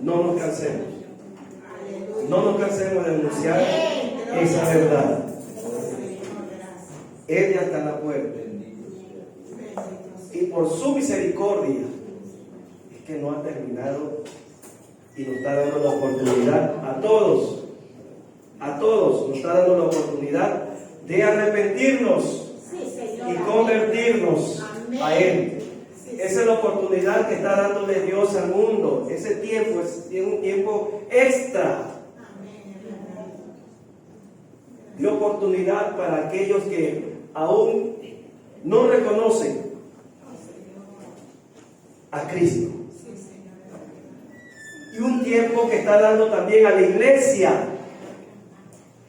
No nos cansemos. No nos cansemos de anunciar esa verdad. Él ya está en la puerta. Y por su misericordia es que no ha terminado y nos está dando la oportunidad a todos nos está dando la oportunidad de arrepentirnos y convertirnos a Él. Esa es la oportunidad que está dándole Dios al mundo. Ese tiempo es un tiempo extra de oportunidad para aquellos que aún no reconocen a Cristo. Y un tiempo que está dando también a la iglesia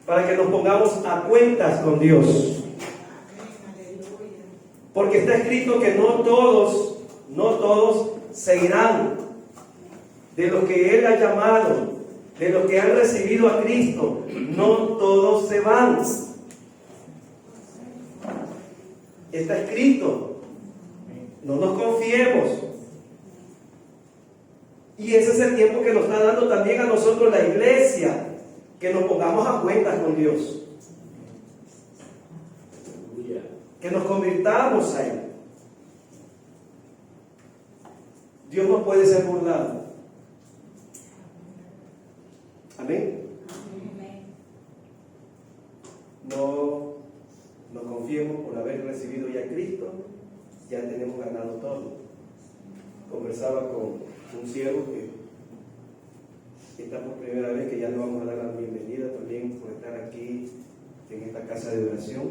para que nos pongamos a cuentas con Dios. Porque está escrito que no todos se irán de los que Él ha llamado, de los que han recibido a Cristo. No todos se van. Está escrito. No nos confiemos. Y ese es el tiempo que nos está dando también a nosotros la iglesia, que nos pongamos a cuentas con Dios. Que nos convirtamos a Él. Dios no puede ser burlado. Amén. No nos confiemos por haber recibido ya a Cristo, ya tenemos ganado todo. Conversaba con un siervo que está por primera vez, que ya le vamos a dar la bienvenida también por estar aquí en esta casa de oración.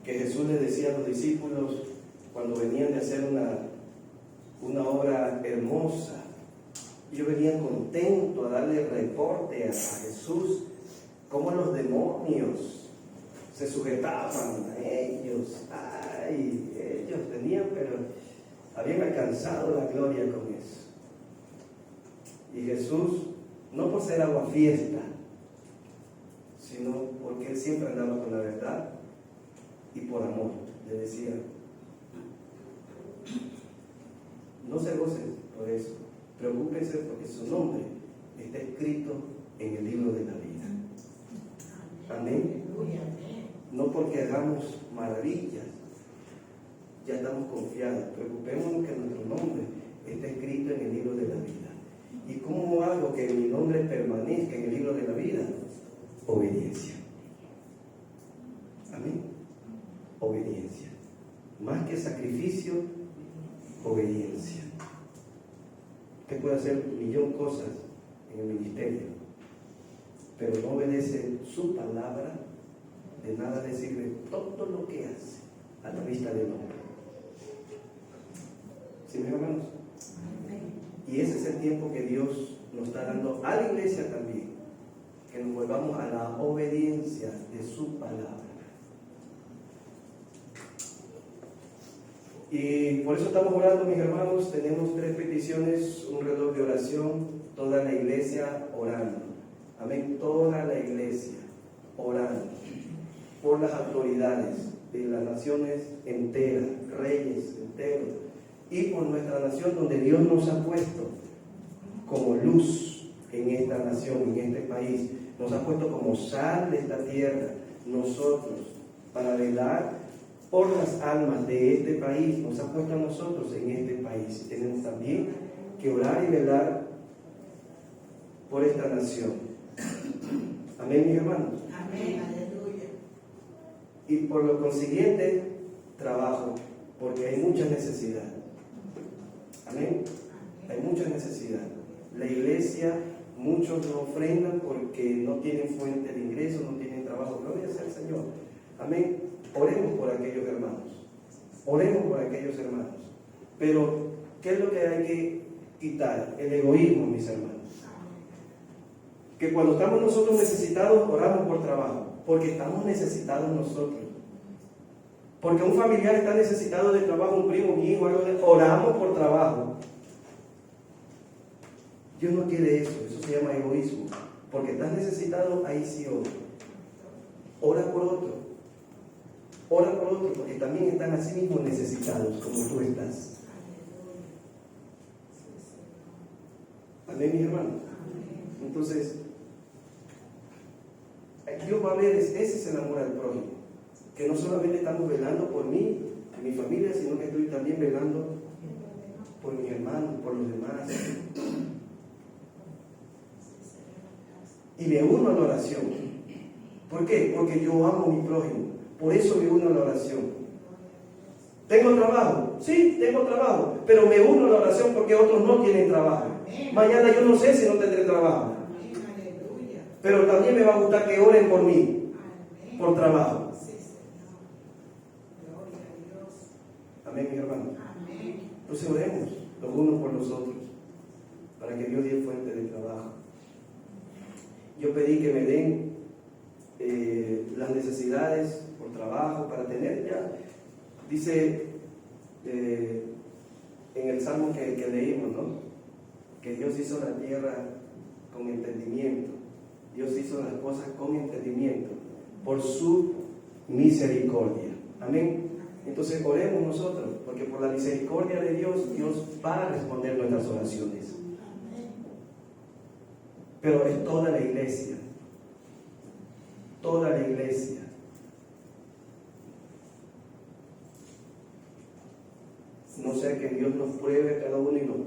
Que Jesús les decía a los discípulos cuando venían de hacer una obra hermosa, ellos venían contentos a darle reporte a Jesús, cómo los demonios se sujetaban a ellos. Ellos tenían, pero habían alcanzado la gloria con eso. Y Jesús, no por ser aguafiesta, sino porque Él siempre andaba con la verdad y por amor, le decía, no se gocen por eso, preocúpense porque su nombre está escrito en el libro de la vida. Amén. No porque hagamos maravillas, ya estamos confiados. Preocupémonos que nuestro nombre está escrito en el libro de la vida. ¿Y cómo hago que mi nombre permanezca en el libro de la vida? Obediencia. Amén. Obediencia. Más que sacrificio, obediencia. Usted puede hacer un millón de cosas en el ministerio, pero no obedece su palabra, de nada le sirve todo lo que hace a la vista del hombre. ¿Sí, mis hermanos? Y ese es el tiempo que Dios nos está dando a la iglesia también, que nos volvamos a la obediencia de su palabra. Y por eso estamos orando, mis hermanos. Tenemos 3 peticiones, un reloj de oración, toda la iglesia orando. Amén, toda la iglesia orando por las autoridades de las naciones enteras, reyes enteros, y por nuestra nación donde Dios nos ha puesto como luz en esta nación, en este país. Nos ha puesto como sal de esta tierra, nosotros, para velar por las almas de este país. Nos ha puesto a nosotros en este país. Tenemos también que orar y velar por esta nación. Amén, mis hermanos. Amén, aleluya. Y por lo consiguiente, trabajo, porque hay mucha necesidad. Amén. Hay mucha necesidad. La iglesia, muchos no ofrendan porque no tienen fuente de ingresos, no tienen trabajo. Gloria sea al Señor. Amén. Oremos por aquellos hermanos. Oremos por aquellos hermanos. Pero, ¿qué es lo que hay que quitar? El egoísmo, mis hermanos. Que cuando estamos nosotros necesitados, oramos por trabajo. Porque estamos necesitados nosotros. Porque un familiar está necesitado de trabajo, un primo, un hijo, oramos por trabajo. Dios no quiere eso se llama egoísmo. Porque estás necesitado, ahí sí ora. Ora por otro. Ora por otro, porque también están así mismos necesitados como tú estás. Amén, mis hermanos. Entonces, Dios va a ver, ese es el amor al prójimo. Que no solamente estamos velando por mí, mi familia, sino que estoy también velando por mis hermanos, por los demás. Y me uno a la oración. ¿Por qué? Porque yo amo a mi prójimo. Por eso me uno a la oración. ¿Tengo trabajo? Sí, tengo trabajo. Pero me uno a la oración porque otros no tienen trabajo. Mañana yo no sé si no tendré trabajo. Pero también me va a gustar que oren por mí, por trabajo. Amén, mi hermano. Entonces oremos los unos por los otros, para que Dios dé fuente de trabajo. Yo pedí que me den las necesidades por trabajo, para tener ya. Dice en el Salmo que leímos, ¿no? Que Dios hizo la tierra con entendimiento. Dios hizo las cosas con entendimiento, por su misericordia. Amén. Entonces oremos nosotros, porque por la misericordia de Dios, Dios va a responder nuestras oraciones. Pero es toda la iglesia. Toda la iglesia. No sea que Dios nos pruebe a cada uno y nos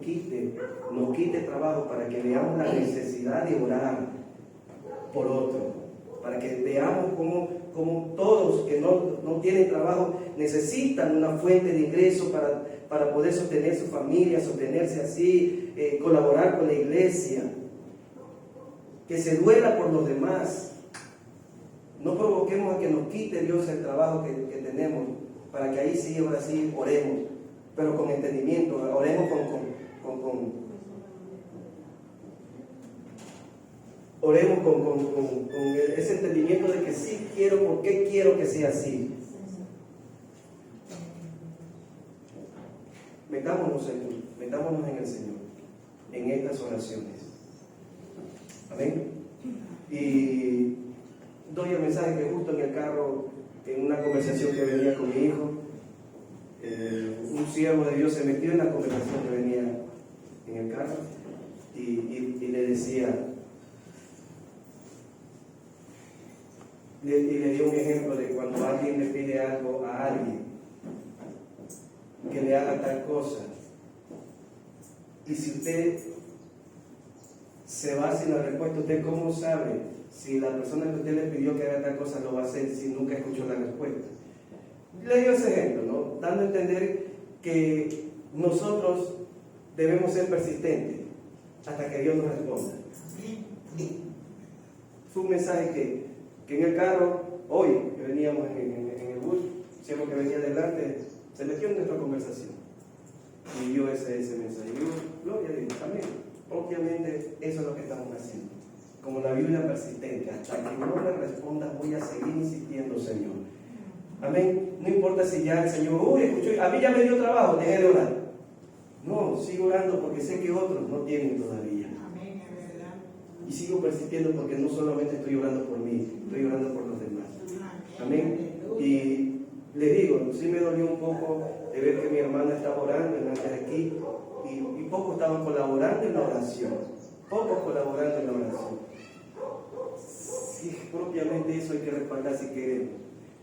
quite trabajo para que veamos la necesidad de orar por otro, para que veamos cómo todos que no tienen trabajo necesitan una fuente de ingreso para poder sostener su familia, sostenerse así, colaborar con la iglesia, que se duela por los demás. No provoquemos a que nos quite Dios el trabajo que tenemos, para que ahí sí, ahora sí, oremos, pero con entendimiento, oremos oremos con ese entendimiento de que sí quiero, ¿por qué quiero que sea así? Metámonos en el Señor, en estas oraciones. Amén. Y doy el mensaje que justo en el carro, en una conversación que venía con mi hijo, un siervo de Dios se metió en la conversación que venía en el carro y le decía, y le dio un ejemplo de cuando alguien le pide algo a alguien, que le haga tal cosa, y si usted se va sin la respuesta, ¿usted cómo sabe si la persona que usted le pidió que haga tal cosa lo va a hacer si nunca escuchó la respuesta? Le dio ese ejemplo, ¿no? Dando a entender que nosotros debemos ser persistentes hasta que Dios nos responda. Fue un mensaje que en el carro, hoy que veníamos en el bus, siempre que venía adelante, se metió en nuestra conversación y dio ese mensaje. Y yo, gloria a Dios, amén. Obviamente eso es lo que estamos haciendo. Como la Biblia persistente, hasta que no me responda voy a seguir insistiendo, Señor. Amén. No importa si ya el Señor, escuchó, a mí ya me dio trabajo, dejé de orar. No, sigo orando porque sé que otros no tienen todavía. Amén, es verdad. Y sigo persistiendo porque no solamente estoy orando por mí, estoy orando por los demás. Amén. Y le digo, sí me dolió un poco de ver que mi hermana estaba orando delante de aquí y pocos estaban colaborando en la oración. Pocos colaborando en la oración. Sí, propiamente eso hay que respaldar si queremos.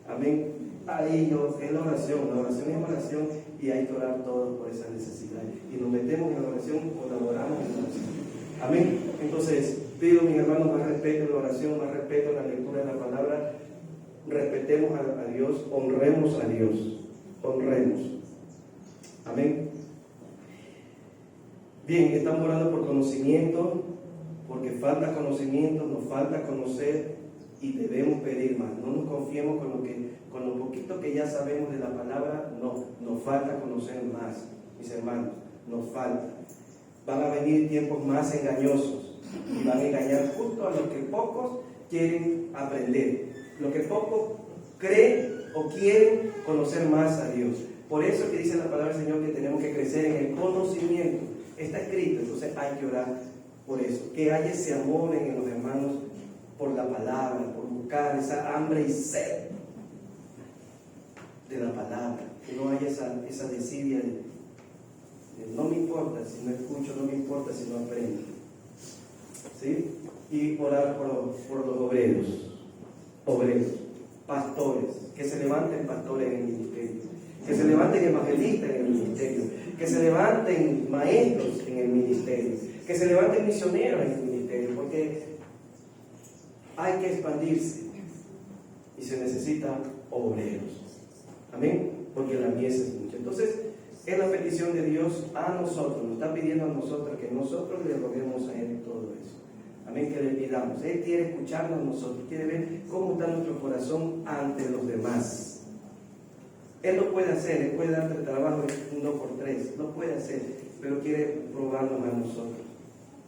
Amén. Ahí es la oración es oración y hay que orar todos por esa necesidad. Y nos metemos en la oración, colaboramos en la oración. Amén. Entonces, pido mis hermanos más respeto en la oración, más respeto en la lectura de la palabra. Respetemos a Dios, honremos a Dios, honremos. Amén. Bien, estamos orando por conocimiento, porque falta conocimiento, nos falta conocer y debemos pedir más. No nos confiemos con lo poquito que ya sabemos de la palabra, no, nos falta conocer más, mis hermanos, nos falta. Van a venir tiempos más engañosos y van a engañar justo a los que pocos quieren aprender, los que pocos creen o quieren conocer más a Dios. Por eso que dice la palabra del Señor que tenemos que crecer en el conocimiento. Está escrito, entonces hay que orar por eso. Que haya ese amor en los hermanos por la palabra, por buscar esa hambre y sed de la palabra. Que no haya esa desidia de no me importa si no escucho, no me importa si no aprendo. ¿sí? Y orar por los obreros, pastores, que se levanten pastores en el ministerio, que se levanten evangelistas en el ministerio, que se levanten maestros en el ministerio, que se levanten misioneros en el ministerio, porque hay que expandirse y se necesitan obreros. Amén, porque la mies es mucha. Entonces, es la petición de Dios a nosotros, nos está pidiendo a nosotros que nosotros le roguemos a Él todo eso. Amén, que le pidamos. Él quiere escucharnos a nosotros, quiere ver cómo está nuestro corazón ante los demás. Él lo puede hacer, Él puede darte el trabajo en 1x3, lo puede hacer, pero quiere probarnos a nosotros.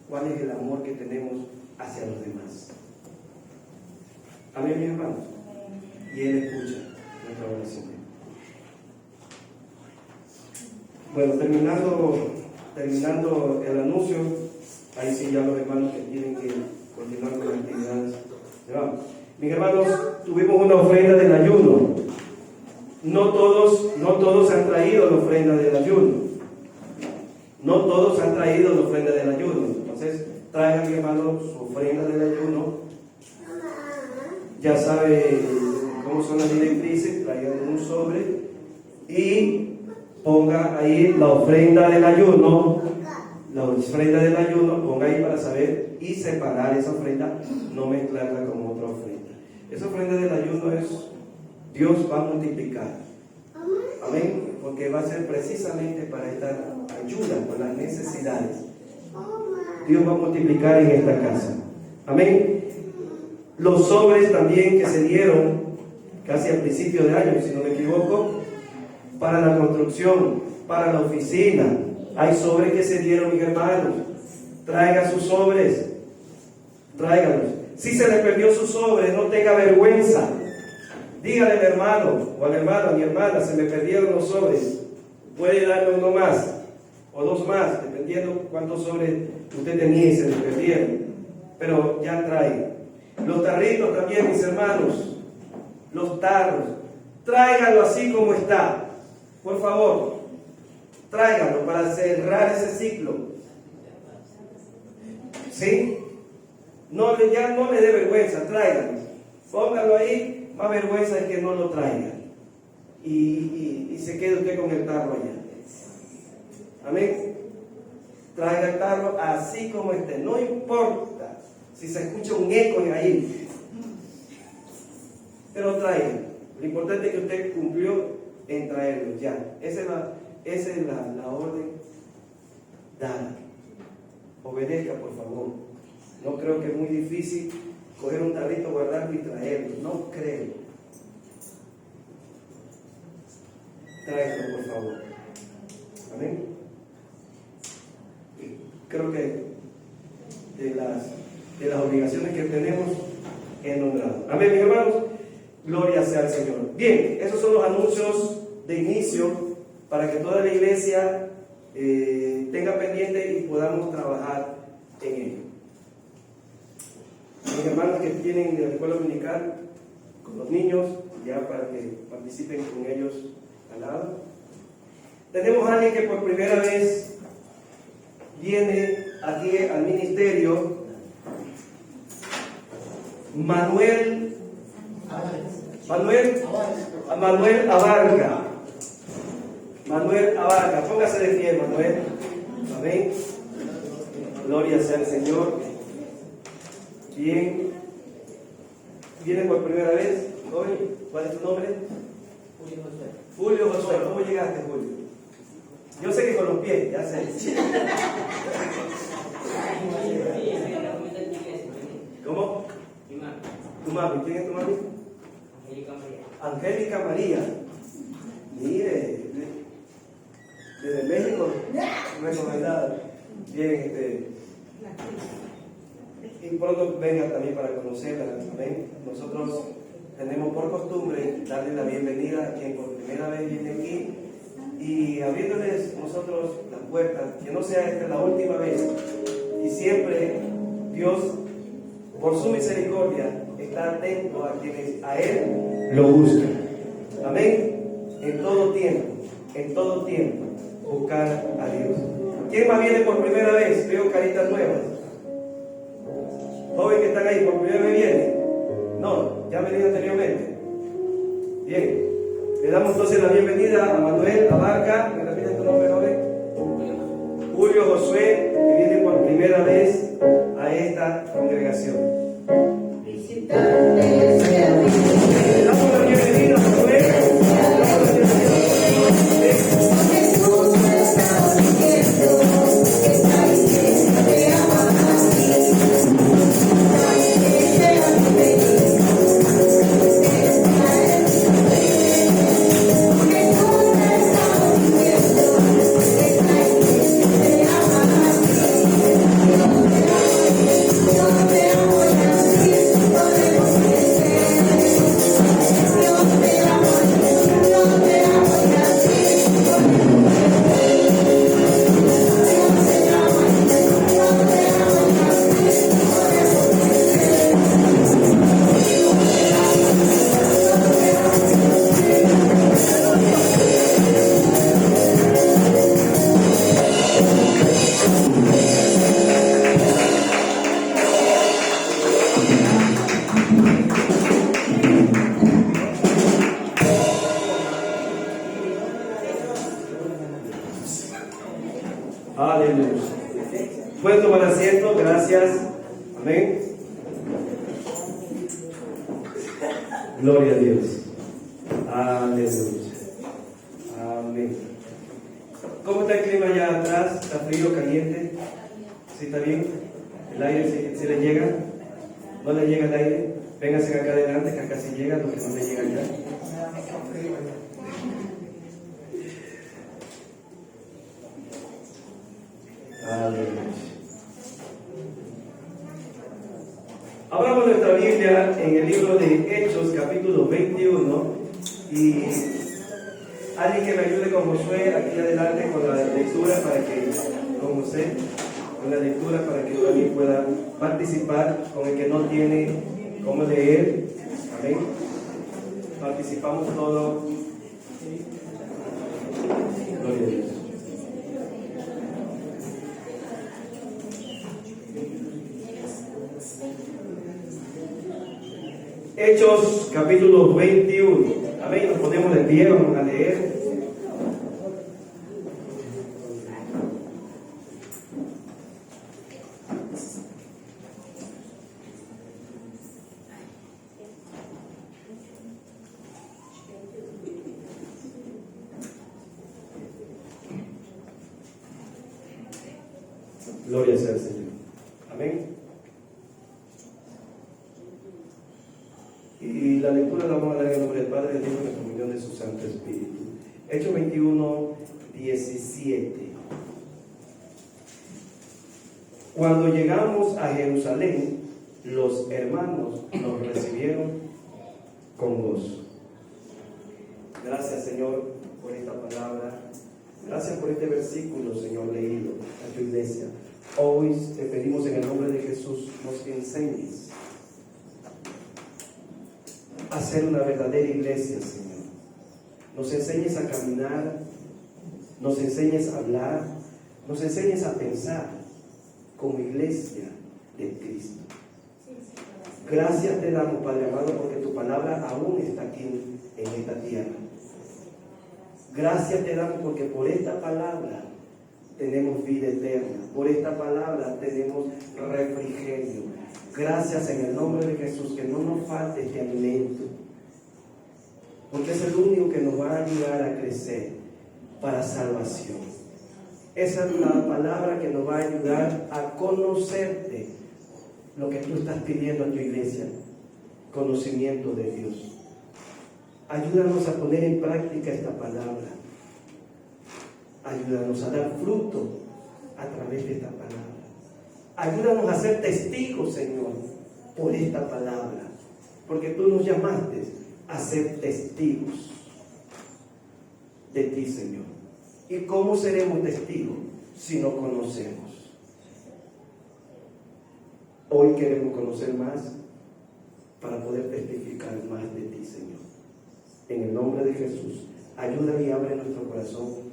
¿Cuál es el amor que tenemos hacia los demás? Amén, mis hermanos. Y Él escucha nuestra oración. Bueno, terminando el anuncio, ahí sí ya los hermanos que tienen que continuar con las actividades. Mis hermanos, tuvimos una ofrenda del ayuno. No todos han traído la ofrenda del ayuno. No todos han traído la ofrenda del ayuno. Entonces, traigan, mi hermano, su ofrenda del ayuno. Ya sabe cómo son las directrices, traigan un sobre y ponga ahí la ofrenda del ayuno. La ofrenda del ayuno, ponga ahí para saber y separar esa ofrenda, no mezclarla con otra ofrenda. Esa ofrenda del ayuno es, Dios va a multiplicar. Amén, porque va a ser precisamente para esta ayuda, para las necesidades. Dios va a multiplicar en esta casa. Amén. Los sobres también que se dieron casi al principio de año, si no me equivoco, para la construcción, para la oficina. Hay sobres que se dieron, mis hermanos. Traigan sus sobres. Tráiganlos. Si se le perdió su sobre, no tenga vergüenza. Dígale al hermano o a la hermana, a mi hermana, se me perdieron los sobres. Puede darme uno más o dos más, dependiendo cuántos sobres usted tenía y se le perdieron. Pero ya traigan. Los tarritos también, mis hermanos. Los tarros. Tráiganlo así como está. Por favor, tráiganlo para cerrar ese ciclo. ¿Sí? Ya no le dé vergüenza, tráiganlo. Pónganlo ahí, más vergüenza es que no lo traigan. Y se quede usted con el tarro allá. Amén. Traiga el tarro así como esté. No importa si se escucha un eco ahí. Pero traigan. Lo importante es que usted cumplió en traerlos ya. Esa es la orden dada. Obedezca, por favor. No creo que es muy difícil coger un tarrito, guardarlo y traerlo. No creo. Tráigalo, por favor. Amén. Creo que de las obligaciones que tenemos he nombrado. Amén, mis hermanos. Gloria sea al Señor. Bien, esos son los anuncios de inicio para que toda la iglesia tenga pendiente y podamos trabajar en ello. Mis hermanos que tienen de la escuela dominical con los niños, ya para que participen con ellos al lado. Tenemos a alguien que por primera vez viene aquí al ministerio, Manuel Abarca. Manuel Abarca, póngase de pie, Manuel. Amén. Gloria sea al Señor. Bien. ¿Viene por primera vez hoy? ¿Cuál es tu nombre? Julio Josué. ¿Cómo llegaste, Julio? Yo sé que con los pies, ya sé. ¿Cómo? ¿Tu mami? ¿Quién es tu mami? Angélica María. Mire, desde México, recomendada. Bien, y pronto venga también para conocerla. Amén. Nosotros tenemos por costumbre darle la bienvenida a quien por primera vez viene aquí y abriéndoles nosotros las puertas, que no sea esta la última vez. Y siempre Dios, por su misericordia, está atento a quienes a Él lo buscan. Amén. En todo tiempo, buscar a Dios. ¿Quién más viene por primera vez? Veo caritas nuevas. Joven que están ahí, ¿por primera vez vienen? No, ya han venido anteriormente. Bien, le damos entonces la bienvenida a Manuel Abarca. ¿Me repites tu nombre, joven? Julio Josué, que viene por primera vez a esta congregación. Le damos la bienvenida a Manuel. Aleluya. Pueden tomar asiento, gracias. Amén. Gloria a Dios. Aleluya. Amén. ¿Cómo está el clima allá atrás? ¿Está frío, caliente? ¿Sí está bien? ¿El aire se le llega? ¿No le llega el aire? Vénganse acá adelante, que acá sí llega, lo que no le llega allá. Aleluya. Abramos nuestra Biblia en el libro de Hechos, capítulo 21. Y alguien que me ayude con Josué aquí adelante con la lectura para que, con José, con la lectura para que también pueda participar con el que no tiene cómo leer. Amén. Participamos todos. Gloria a Dios. Hechos capítulo 21. Amén. Nos ponemos de pie, vamos a leer. Gloria sea al Señor. Amén. Y la lectura la vamos a dar en el nombre del Padre, del Hijo y de la comunión de su Santo Espíritu. Hechos 21, 17. Cuando llegamos a Jerusalén, los hermanos nos recibieron con gozo. Gracias, Señor, por esta palabra. Gracias por este versículo, Señor, leído a tu iglesia. Hoy te pedimos en el nombre de Jesús, nos enseñes a ser una verdadera iglesia, Señor. Nos enseñes a caminar, nos enseñes a hablar, nos enseñes a pensar como iglesia de Cristo. Gracias te damos, Padre amado, porque tu palabra aún está aquí en esta tierra. Gracias te damos porque por esta palabra tenemos vida eterna. Por esta palabra tenemos refrigerio. Gracias en el nombre de Jesús, que no nos falte este alimento, porque es el único que nos va a ayudar a crecer para salvación. Esa es la palabra que nos va a ayudar a conocerte, lo que tú estás pidiendo a tu iglesia, conocimiento de Dios. Ayúdanos a poner en práctica esta palabra. Ayúdanos a dar fruto a través de esta palabra. Ayúdanos a ser testigos, Señor, por esta palabra, porque tú nos llamaste a ser testigos de ti, Señor. ¿Y cómo seremos testigos si no conocemos? Hoy queremos conocer más para poder testificar más de ti, Señor. En el nombre de Jesús, ayuda y abre nuestro corazón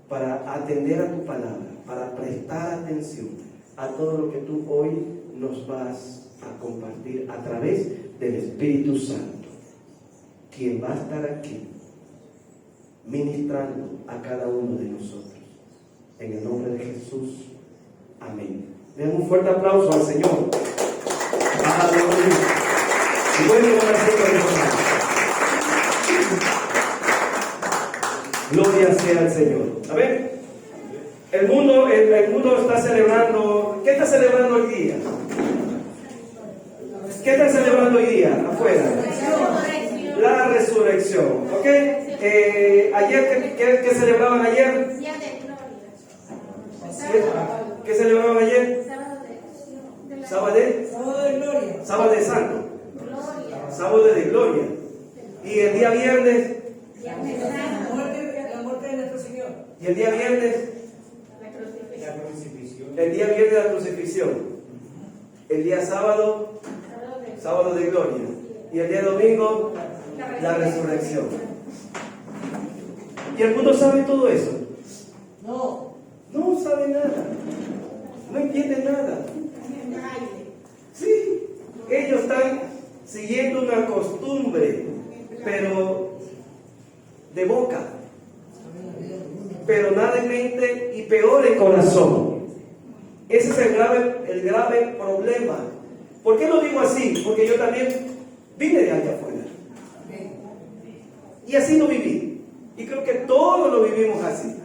para atender a tu palabra, para prestar atención a todo lo que tú hoy nos vas a compartir a través del Espíritu Santo, quien va a estar aquí ministrando a cada uno de nosotros. En el nombre de Jesús. Amén. Den un fuerte aplauso al Señor. Aleluya. Y bueno, gloria sea al Señor. Amén. El mundo está celebrando. ¿Qué está celebrando hoy día? ¿Qué están celebrando hoy día afuera? La resurrección. ¿Ok? Ayer, ¿qué celebraban ayer? ¿Qué celebraban ayer? Sábado de gloria. Sábado de Santo. Sábado de gloria. Y el día viernes. La muerte de nuestro Señor. Y el día viernes. La crucifixión. El día viernes la crucifixión. El día sábado. Sábado de gloria. Y el día domingo. La resurrección. ¿Y el mundo sabe todo eso? No sabe nada. No entiende nada. Sí, ellos están siguiendo una costumbre, pero de boca, pero nada en mente y peor en corazón. Ese es el grave problema. ¿Por qué lo digo así? Porque yo también vine de allá afuera. Y así lo viví. Y creo que todos lo vivimos así.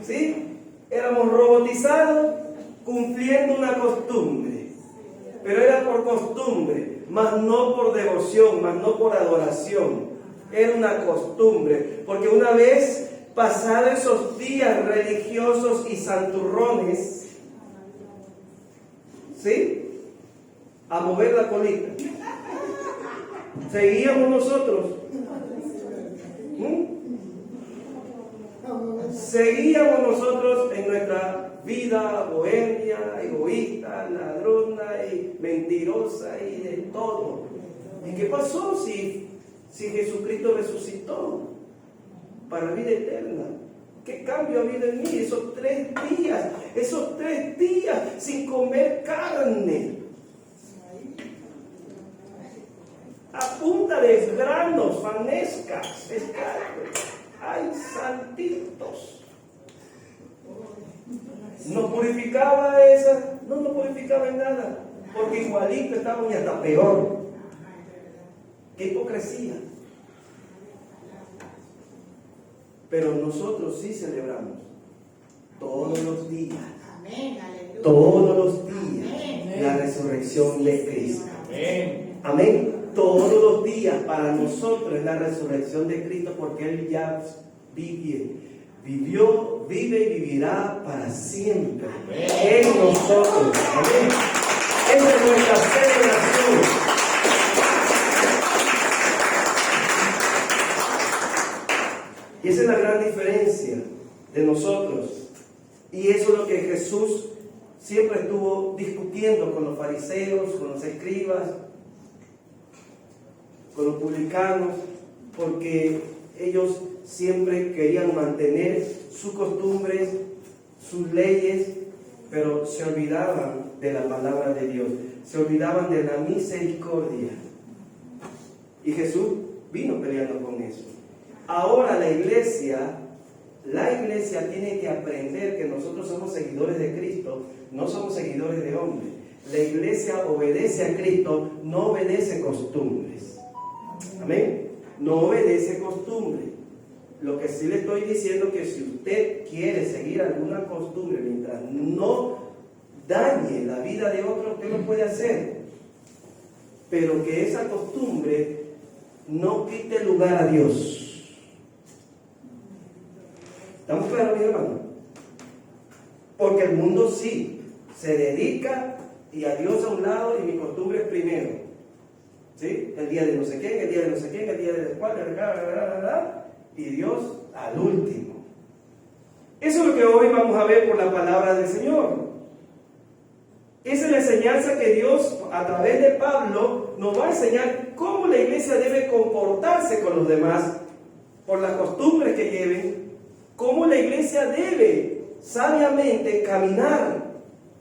¿Sí? Éramos robotizados cumpliendo una costumbre, pero era por costumbre, más no por devoción, más no por adoración. Era una costumbre, porque una vez pasados esos días religiosos y santurrones, ¿sí?, a mover la colita, seguíamos nosotros. Seguíamos nosotros en nuestra vida bohemia, egoísta, ladrona y mentirosa y de todo. ¿Y qué pasó si Jesucristo resucitó para vida eterna? ¿Qué cambio ha habido en mí? Esos 3 días sin comer carne, a punta de granos, fanescas, ¡ay, santitos! ¿Nos purificaba esa? No nos purificaba en nada, porque igualito estábamos y hasta peor. ¡Qué hipocresía! Pero nosotros sí celebramos todos los días. Amén, aleluya. Todos los días. Amén. La resurrección de Cristo. Amén. Amén. Todos los días para nosotros es la resurrección de Cristo, porque Él ya vivió, vive y vivirá para siempre. Amén. En nosotros. Amén. Esa es nuestra celebración. Y esa es la gran diferencia de nosotros. Y eso es lo que Jesús siempre estuvo discutiendo con los fariseos, con los escribas, con los publicanos, porque ellos siempre querían mantener sus costumbres, sus leyes, pero se olvidaban de la palabra de Dios, se olvidaban de la misericordia. Y Jesús vino peleando con eso. Ahora la iglesia tiene que aprender que nosotros somos seguidores de Cristo, no somos seguidores de hombres. La iglesia obedece a Cristo, no obedece costumbres. Amén. No obedece costumbre. Lo que sí le estoy diciendo es que si usted quiere seguir alguna costumbre mientras no dañe la vida de otro, usted lo puede hacer. Pero que esa costumbre no quite lugar a Dios. ¿Estamos claros, mi hermano? Porque el mundo sí se dedica y a Dios a un lado y mi costumbre es primero. ¿Sí? El día de no sé quién, el día de no sé quién, el día de cuál, y Dios al último. Eso es lo que hoy vamos a ver por la palabra del Señor. Esa es la enseñanza que Dios, a través de Pablo, nos va a enseñar cómo la iglesia debe comportarse con los demás, por las costumbres que lleven, cómo la iglesia debe sabiamente caminar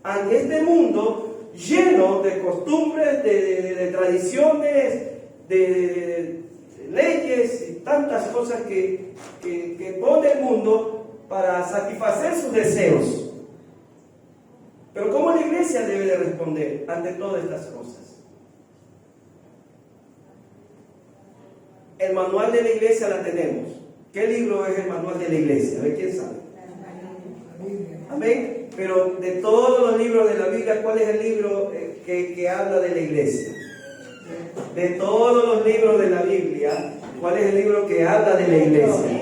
ante este mundo lleno de costumbres, de tradiciones, de leyes y tantas cosas que pone el mundo para satisfacer sus deseos. Pero ¿cómo la iglesia debe de responder ante todas estas cosas? El manual de la iglesia la tenemos. ¿Qué libro es el manual de la iglesia? A ver, ¿quién sabe? Amén. Pero de todos los libros de la Biblia, ¿cuál es el libro que habla de la iglesia? De todos los libros de la Biblia, ¿cuál es el libro que habla de la iglesia?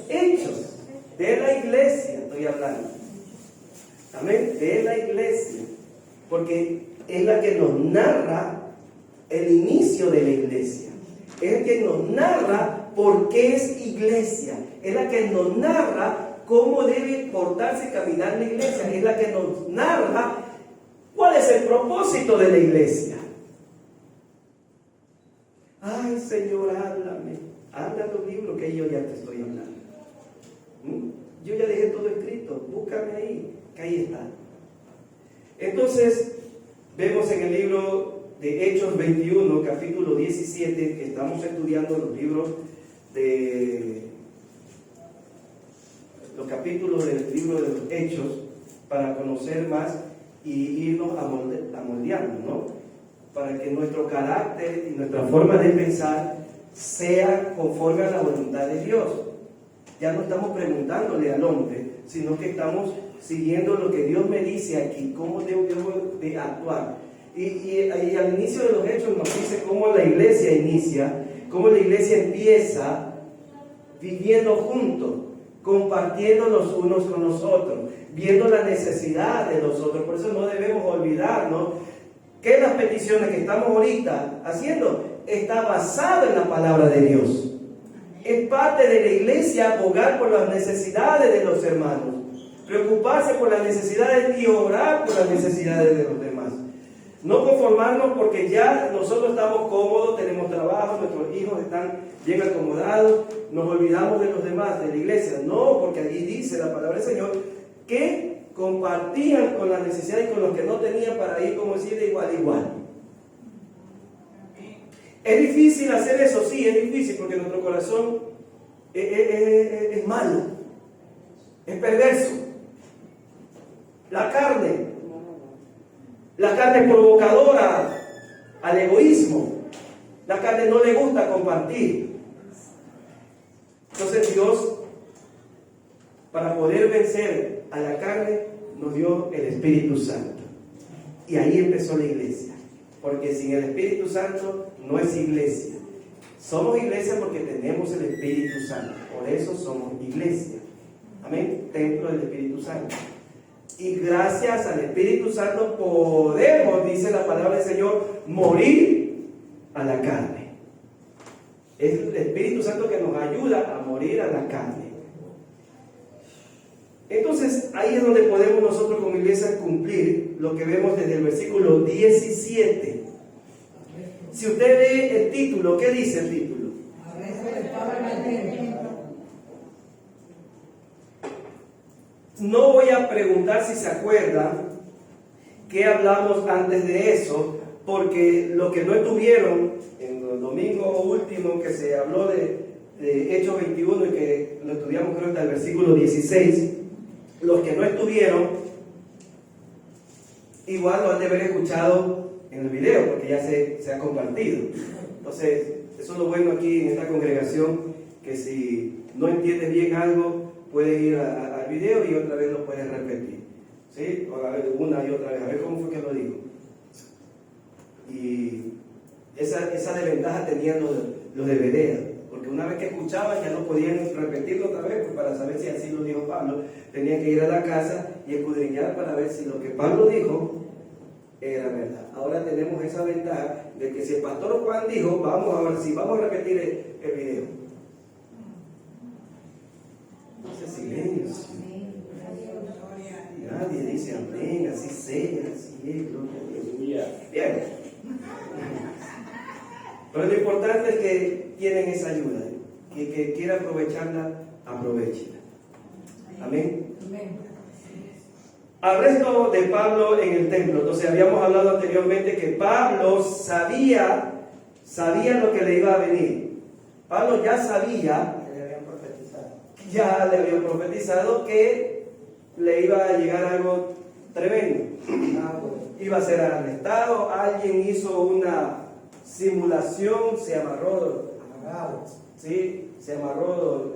Hechos. De la iglesia estoy hablando. Amén. De la iglesia. Porque es la que nos narra el inicio de la iglesia. Es el que nos narra por qué es iglesia. Es la que nos narra cómo debe portarse y caminar la iglesia. Es la que nos narra cuál es el propósito de la iglesia. Ay, Señor, háblame. Habla tu libro que yo ya te estoy hablando. Yo ya dejé todo escrito. Búscame ahí, que ahí está. Entonces, vemos en el libro de Hechos 21, capítulo 17, que estamos estudiando los libros de los capítulos del libro de los Hechos para conocer más y irnos amoldeando, ¿no? Para que nuestro carácter y nuestra forma de pensar sea conforme a la voluntad de Dios. Ya no estamos preguntándole al hombre, sino que estamos siguiendo lo que Dios me dice aquí, cómo debo de actuar. Y al inicio de los Hechos nos dice cómo la iglesia inicia, cómo la iglesia empieza viviendo juntos, compartiendo los unos con los otros, viendo la necesidad de los otros. Por eso no debemos olvidarnos que las peticiones que estamos ahorita haciendo está basado en la palabra de Dios. Es parte de la iglesia abogar por las necesidades de los hermanos, preocuparse por las necesidades y orar por las necesidades de los demás. No conformarnos porque ya nosotros estamos cómodos, tenemos trabajo, nuestros hijos están bien acomodados, nos olvidamos de los demás, de la iglesia. No, porque allí dice la palabra del Señor que compartían con las necesidades y con los que no tenían para ir, como decir, de igual a igual. ¿Es difícil hacer eso? Sí, es difícil porque nuestro corazón es malo, es perverso. La carne es provocadora al egoísmo. La carne no le gusta compartir. Entonces Dios, para poder vencer a la carne, nos dio el Espíritu Santo. Y ahí empezó la iglesia. Porque sin el Espíritu Santo no es iglesia. Somos iglesia porque tenemos el Espíritu Santo. Por eso somos iglesia. Amén. Templo del Espíritu Santo. Y gracias al Espíritu Santo podemos, dice la palabra del Señor, morir a la carne. Es el Espíritu Santo que nos ayuda a morir a la carne. Entonces, ahí es donde podemos nosotros como iglesia cumplir lo que vemos desde el versículo 17. Si usted lee el título, ¿qué dice el título? No voy a preguntar si se acuerdan qué hablamos antes de eso, porque los que no estuvieron en el domingo último que se habló de Hechos 21 y que lo estudiamos creo hasta el versículo 16, los que no estuvieron igual lo han de haber escuchado en el video porque ya se ha compartido. Entonces, eso es lo bueno aquí en esta congregación, que si no entiendes bien algo, puedes ir al video y otra vez lo puedes repetir, ¿sí? O a ver, una y otra vez, a ver cómo fue que lo digo. Y esa desventaja tenían los de Berea, porque una vez que escuchaban ya no podían repetirlo otra vez, pues para saber si así lo dijo Pablo, tenían que ir a la casa y escudriñar para ver si lo que Pablo dijo era verdad. Ahora tenemos esa ventaja de que si el pastor Juan dijo, vamos a ver si vamos a repetir el video. Silencio. Nadie dice amén, así sea, así es, gloria a Dios. Bien. Pero lo importante es que tienen esa ayuda, que quiera aprovecharla, aprovechenla. Amén. Arresto de Pablo en el templo. Entonces habíamos hablado anteriormente que Pablo sabía lo que le iba a venir. Pablo ya sabía, ya le habían profetizado que le iba a llegar algo tremendo. Iba a ser arrestado, alguien hizo una simulación, se amarró, ¿sí? Se amarró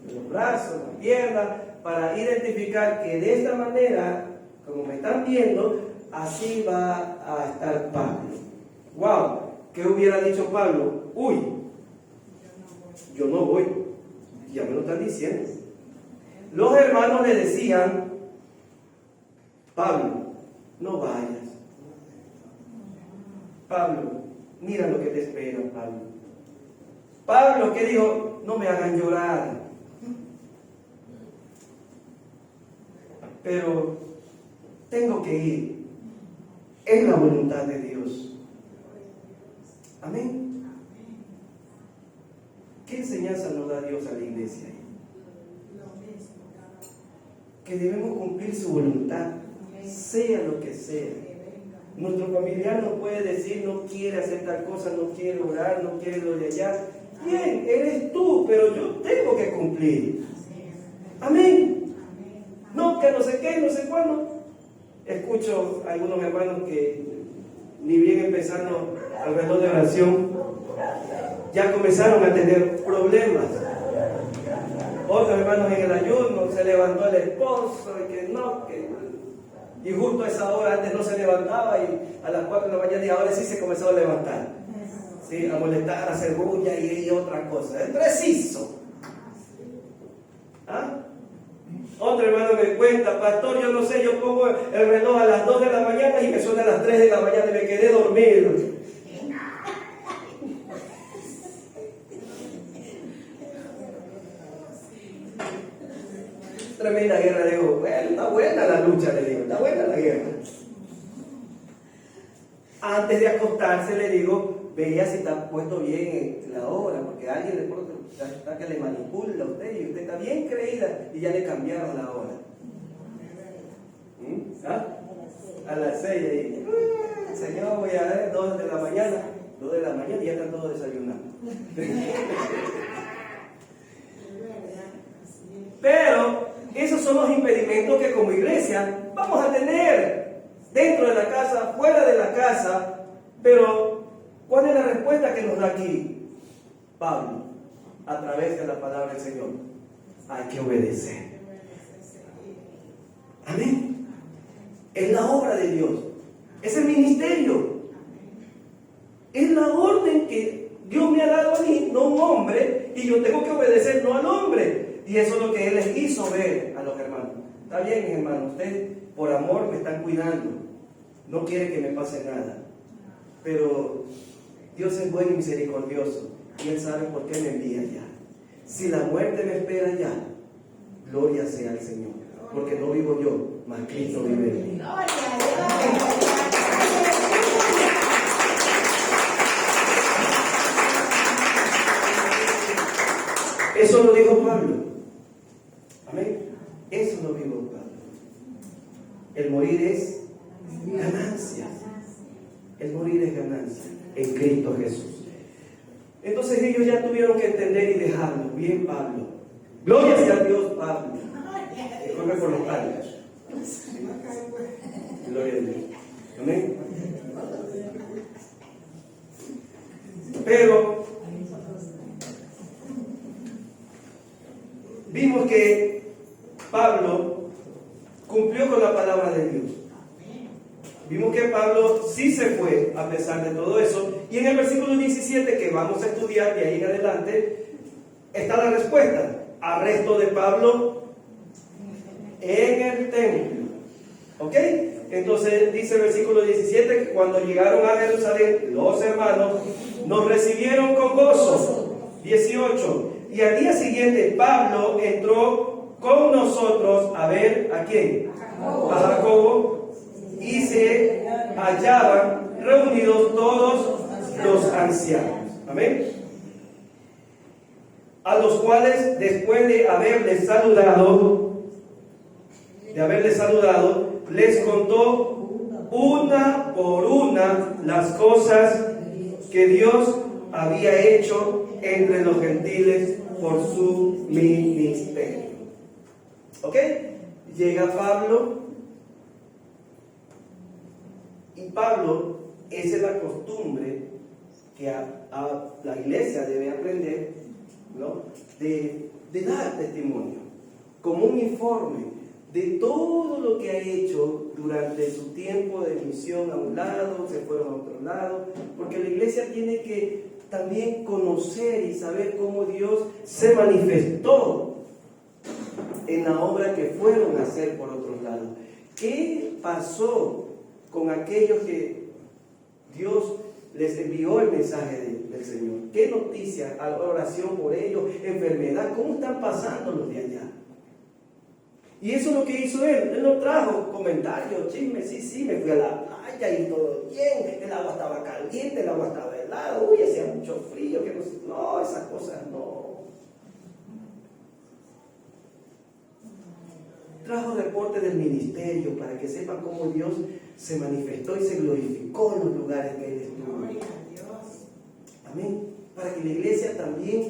los brazos, las piernas, para identificar que de esta manera, como me están viendo, así va a estar Pablo. ¡Wow! ¿Qué hubiera dicho Pablo? Uy, yo no voy. Ya me lo están diciendo. Los hermanos le decían, Pablo, no vayas. Pablo, mira lo que te espera, Pablo. Pablo, ¿qué dijo? No me hagan llorar. Pero tengo que ir. Es la voluntad de Dios. Amén. ¿Qué enseñanza nos da Dios a la iglesia? Que debemos cumplir su voluntad, sea lo que sea. Nuestro familiar no puede decir, no quiere hacer tal cosa, no quiere orar, no quiere lo de allá. Bien, eres tú, pero yo tengo que cumplir. Amén. No, que no sé qué, no sé cuándo. Escucho a algunos hermanos que ni bien empezaron alrededor de oración, ya comenzaron a tener problemas. Otros hermanos en el ayuno, se levantó el esposo y que no, y justo a esa hora antes no se levantaba y a las 4 de la mañana y ahora sí se comenzó a levantar. Sí, a molestar, a hacer bulla y otra cosa. Es preciso. ¿Ah? Otro hermano me cuenta, pastor, yo no sé, yo pongo el reloj a las 2 de la mañana y me suena a las 3 de la mañana y me quedé dormido. Tremenda guerra, le digo, bueno, está buena la lucha, le digo, está buena la guerra. Antes de acostarse, le digo, veía si está puesto bien la hora, porque alguien de pronto está que le manipula a usted y usted está bien creída y ya le cambiaron la hora. ¿Ah? A las 6 ahí. Señor, voy a ver 2 de la mañana. 2 de la mañana y ya están todos desayunando. Pero esos son los impedimentos que como iglesia vamos a tener dentro de la casa, fuera de la casa. Pero ¿cuál es la respuesta que nos da aquí Pablo a través de la palabra del Señor? Hay que obedecer. Amén. Es la obra de Dios, es el ministerio, es la orden que Dios me ha dado a mí, no un hombre, y yo tengo que obedecer no al hombre. Y eso es lo que Él les hizo ver a los hermanos. Está bien, hermano, usted por amor me están cuidando, no quiere que me pase nada, pero Dios es bueno y misericordioso y Él sabe por qué me envía ya. Si la muerte me espera ya, gloria sea al Señor, porque no vivo yo, mas Cristo vive en mí. Eso lo dijo Pablo. Amén. Eso lo dijo Pablo. El morir es ganancia. El morir es ganancia en Cristo Jesús. Entonces ellos ya tuvieron que entender y dejarlo. Bien, Pablo. Gloria sea a Dios, Pablo. Corre por los palos. Gloria a Dios. Amén. Pero vimos que Pablo cumplió con la palabra de Dios. Vimos que Pablo sí se fue a pesar de todo eso. Y en el versículo 17 que vamos a estudiar de ahí en adelante está la respuesta. Arresto de Pablo en el templo. ¿Ok? Entonces dice el versículo 17 que cuando llegaron a Jerusalén los hermanos nos recibieron con gozo. 18. Y al día siguiente Pablo entró con nosotros a ver ¿a quién? A Jacobo. Y se hallaban reunidos todos los ancianos. Amén. A los cuales después de haberles saludado, les contó una por una las cosas que Dios había hecho entre los gentiles por su ministerio. ¿Ok? Llega Pablo, y Pablo, esa es la costumbre que a la iglesia debe aprender, ¿no? De dar testimonio, como un informe de todo lo que ha hecho durante su tiempo de misión a un lado, se fueron a otro lado, porque la iglesia tiene que también conocer y saber cómo Dios se manifestó en la obra que fueron a hacer por otros lados. ¿Qué pasó con aquellos que Dios les envió el mensaje del Señor? ¿Qué noticias, oración por ellos, enfermedad? ¿Cómo están pasando los de allá? Y eso es lo que hizo él. Él no trajo comentarios, chismes, sí, me fui a la playa y todo bien, el agua estaba caliente, el agua estaba helada, uy, hacía mucho frío, que no, esas cosas no. Trajo reporte del ministerio para que sepan cómo Dios se manifestó y se glorificó en los lugares que él estuvo. Amén. Para que la iglesia también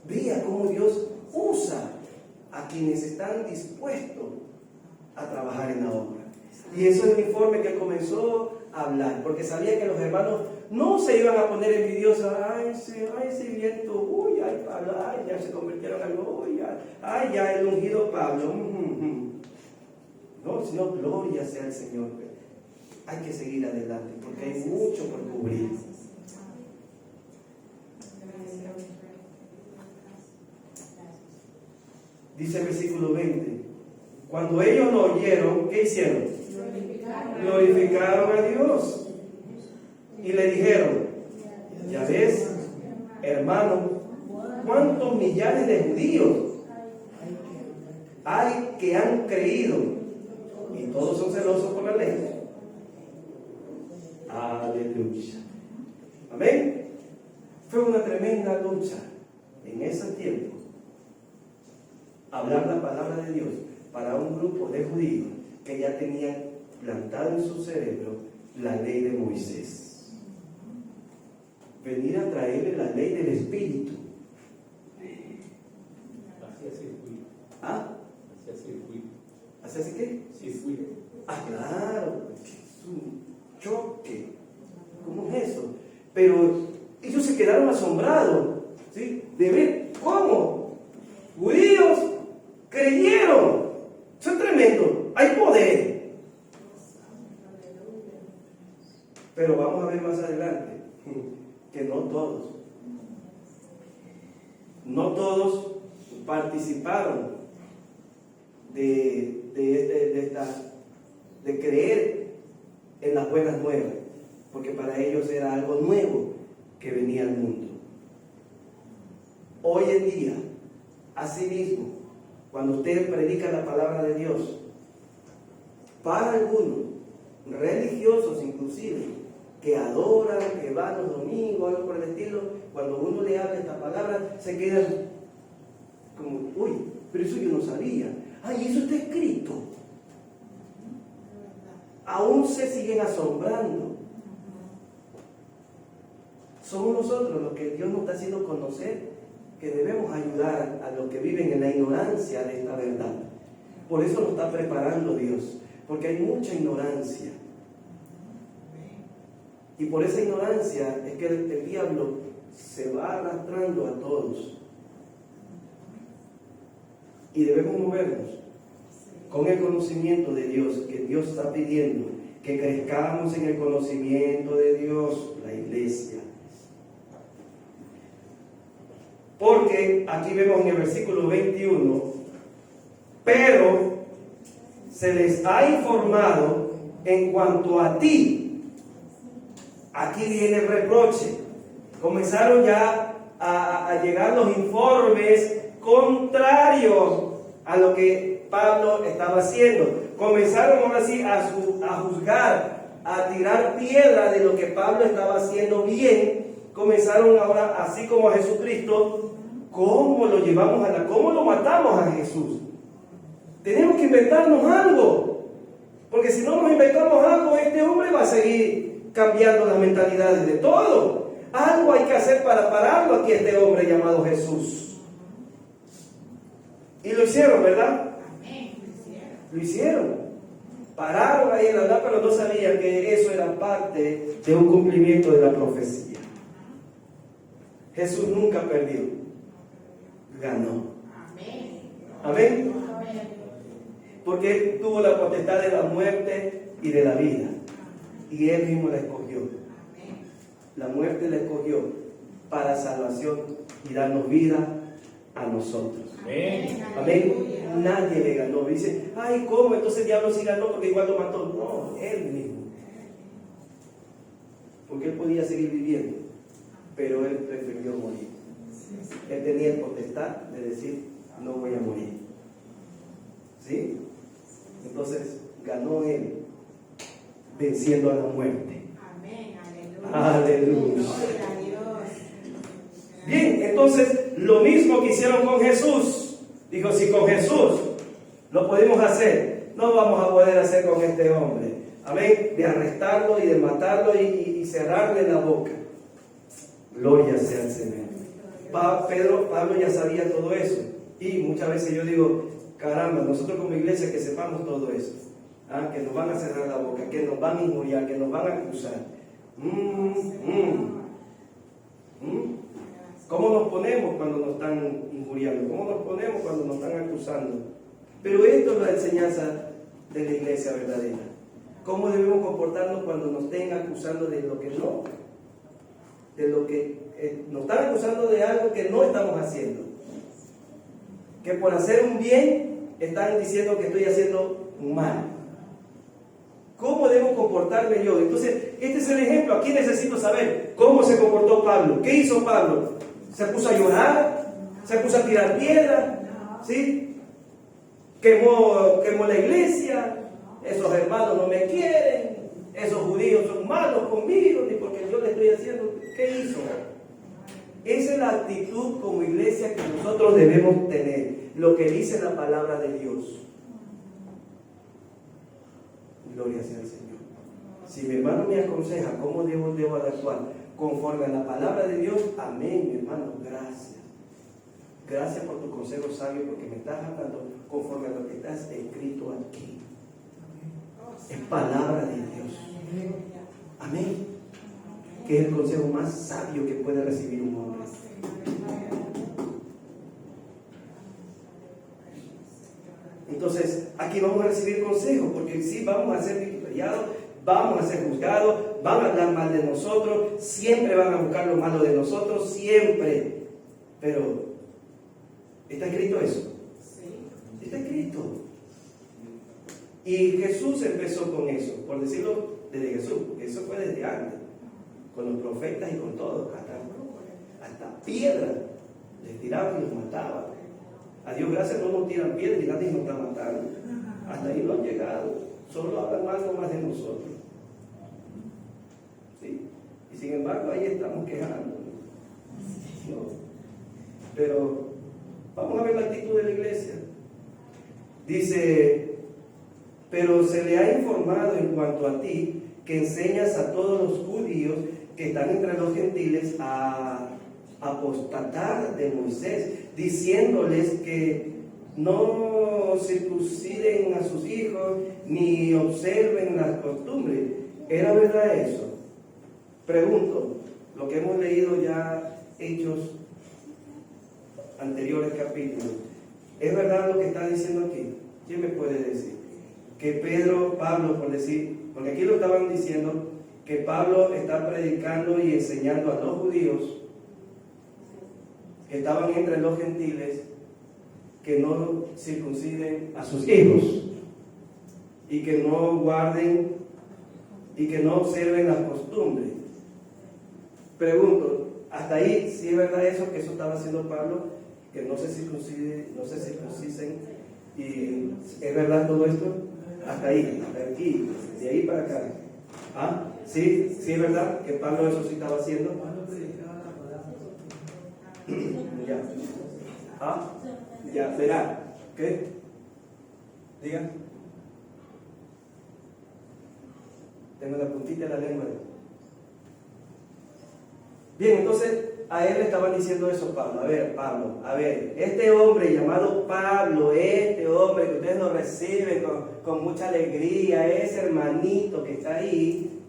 vea cómo Dios usa a quienes están dispuestos a trabajar en la obra. Y eso es el informe que él comenzó a hablar, porque sabía que los hermanos no se iban a poner envidiosos. Ay, ese viento, uy, ay, Pablo, ay, ya se convirtieron en algo, uy, ay, ya el ungido Pablo. No, sino gloria sea al Señor. Hay que seguir adelante, porque hay mucho por cubrir. Dice el versículo 20, cuando ellos lo oyeron, ¿qué hicieron? Glorificaron a Dios y le dijeron, ya ves, hermano, cuántos millares de judíos hay que han creído y todos son celosos por la ley. Aleluya. Amén. Fue una tremenda lucha en ese tiempo hablar la palabra de Dios para un grupo de judíos que ya tenían plantado en su cerebro la ley de Moisés. Venir a traerle la ley del Espíritu. ¿Ah? ¿Hacia así qué? Ah, claro. Es un choque. ¿Cómo es eso? Pero ellos se quedaron asombrados, ¿sí? De ver cómo judíos creyeron. Eso es tremendo. Hay poder. Pero vamos a ver más adelante que no todos participaron de creer en las buenas nuevas, porque para ellos era algo nuevo que venía al mundo. Hoy en día, asimismo, cuando usted predica la palabra de Dios, para algunos, religiosos inclusive, que adoran, que van los domingos, algo por el estilo, cuando uno le habla esta palabra, se quedan como, uy, pero eso yo no sabía. Ay, eso está escrito. Aún se siguen asombrando. Somos nosotros los que Dios nos está haciendo conocer, que debemos ayudar a los que viven en la ignorancia de esta verdad. Por eso nos está preparando Dios, porque hay mucha ignorancia. Y por esa ignorancia es que el diablo se va arrastrando a todos. Y debemos movernos con el conocimiento de Dios, que Dios está pidiendo, que crezcamos en el conocimiento de Dios, la iglesia. Porque aquí vemos en el versículo 21, pero se les ha informado en cuanto a ti. Aquí viene el reproche. Comenzaron ya a llegar los informes contrarios a lo que Pablo estaba haciendo. Comenzaron ahora sí a juzgar, a tirar piedra de lo que Pablo estaba haciendo bien. Comenzaron ahora, así como a Jesucristo, ¿cómo lo llevamos cómo lo matamos a Jesús? Tenemos que inventarnos algo. Porque si no nos inventamos algo, este hombre va a seguir cambiando las mentalidades de todo. Algo hay que hacer para pararlo aquí, este hombre llamado Jesús. Y lo hicieron, ¿verdad? Lo hicieron. Pararon ahí en la verdad, pero no sabían que eso era parte de un cumplimiento de la profecía. Jesús nunca perdió, ganó. Amén. Porque Él tuvo la potestad de la muerte y de la vida. Y Él mismo la escogió. La muerte la escogió para salvación y darnos vida a nosotros. Amén. Nadie le ganó. Dice, ay, ¿cómo? Entonces el diablo sí ganó porque igual lo mató. No, Él mismo. Porque Él podía seguir viviendo, pero Él prefirió morir. Él tenía potestad de decir, no voy a morir. ¿Sí? Entonces ganó Él, venciendo a la muerte. Amén. Aleluya. Bien, entonces lo mismo que hicieron con Jesús. Dijo, si con Jesús lo podemos hacer, no vamos a poder hacer con este hombre. Amén. De arrestarlo y de matarlo y cerrarle la boca. Gloria sea al Señor. Pablo ya sabía todo eso. Y muchas veces yo digo, caramba, nosotros como iglesia que sepamos todo eso. Que nos van a cerrar la boca, que nos van a injuriar, que nos van a acusar. ¿Cómo nos ponemos cuando nos están injuriando? ¿Cómo nos ponemos cuando nos están acusando? Pero esto es la enseñanza de la iglesia verdadera. ¿Cómo debemos comportarnos cuando nos estén acusando de lo que no? De lo que nos están acusando de algo que no estamos haciendo. Que por hacer un bien están diciendo que estoy haciendo un mal. ¿Cómo debo comportarme yo? Entonces, este es el ejemplo. Aquí necesito saber cómo se comportó Pablo. ¿Qué hizo Pablo? ¿Se puso a llorar? ¿Se puso a tirar piedras? ¿Sí? ¿Quemó la iglesia? Esos hermanos no me quieren. Esos judíos son malos conmigo, ni porque yo le estoy haciendo. ¿Qué hizo? Esa es la actitud como iglesia que nosotros debemos tener. Lo que dice la palabra de Dios. Gloria sea al Señor. Si mi hermano me aconseja cómo debo actuar conforme a la palabra de Dios, amén, mi hermano, gracias. Gracias por tu consejo sabio, porque me estás hablando conforme a lo que está escrito aquí. Es palabra de Dios. Amén. Que es el consejo más sabio que puede recibir un hombre. Entonces, aquí vamos a recibir consejos, porque sí, vamos a ser vituperados, vamos a ser juzgados, van a hablar mal de nosotros, siempre van a buscar lo malo de nosotros, siempre. Pero, ¿está escrito eso? Sí. Está escrito. Y Jesús empezó con eso, por decirlo desde Jesús, porque eso fue desde antes, con los profetas y con todo, hasta piedras les tiraban y los mataban. A Dios gracias, no nos tiran piedras y nadie nos está matando. Hasta ahí no han llegado. Solo hablan mal nomás de nosotros. ¿Sí? Y sin embargo, ahí estamos quejando. ¿No? Pero vamos a ver la actitud de la iglesia. Dice, pero se le ha informado en cuanto a ti que enseñas a todos los judíos que están entre los gentiles a apostatar de Moisés, diciéndoles que no circunciden a sus hijos ni observen las costumbres. ¿Era verdad eso? Pregunto, lo que hemos leído ya, Hechos anteriores capítulos, ¿es verdad lo que está diciendo aquí? ¿Quién me puede decir? Que Pablo, por decir, porque aquí lo estaban diciendo, que Pablo está predicando y enseñando a los judíos que estaban entre los gentiles que no circunciden a sus hijos y que no guarden y que no observen las costumbres. Pregunto, ¿hasta ahí sí es verdad eso que eso estaba haciendo Pablo? Que no se circuncisen, y ¿es verdad todo esto? Hasta ahí, hasta aquí, de ahí para acá. Sí es verdad que Pablo eso sí estaba haciendo. Ya, verá. ¿Qué? Diga. Tengo la puntita de la lengua. Bien, entonces a él le estaban diciendo eso Pablo. Pablo, este hombre llamado Pablo, este hombre que ustedes lo reciben con mucha alegría, ese hermanito que está ahí,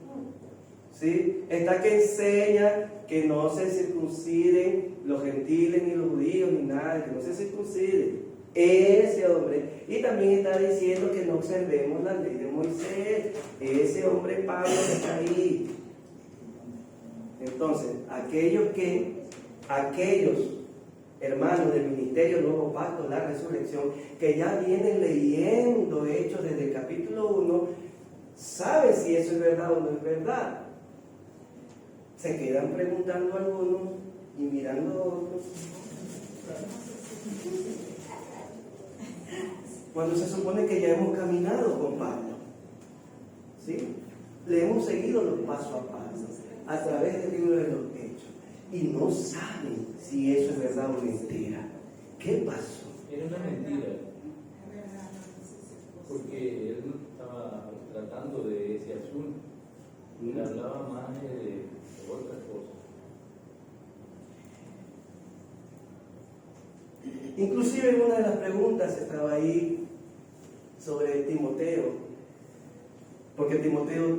¿sí? Está que enseña que no se circunciden los gentiles ni los judíos ni nada, que no se circunciden. Ese hombre. Y también está diciendo que no observemos la ley de Moisés. Ese hombre Pablo que está ahí. Entonces, aquellos hermanos del ministerio Nuevo Pacto, la resurrección, que ya vienen leyendo Hechos desde el capítulo 1, saben si eso es verdad o no es verdad. Se quedan preguntando a algunos y mirando a otros. Cuando se supone que ya hemos caminado con Pablo, ¿sí? Le hemos seguido los pasos a paso a través del libro de los Hechos y no saben si eso es verdad o mentira. ¿Qué pasó? Era una mentira, porque él estaba tratando de ese asunto y hablaba más de otras cosas. Inclusive una de las preguntas estaba ahí sobre Timoteo, porque Timoteo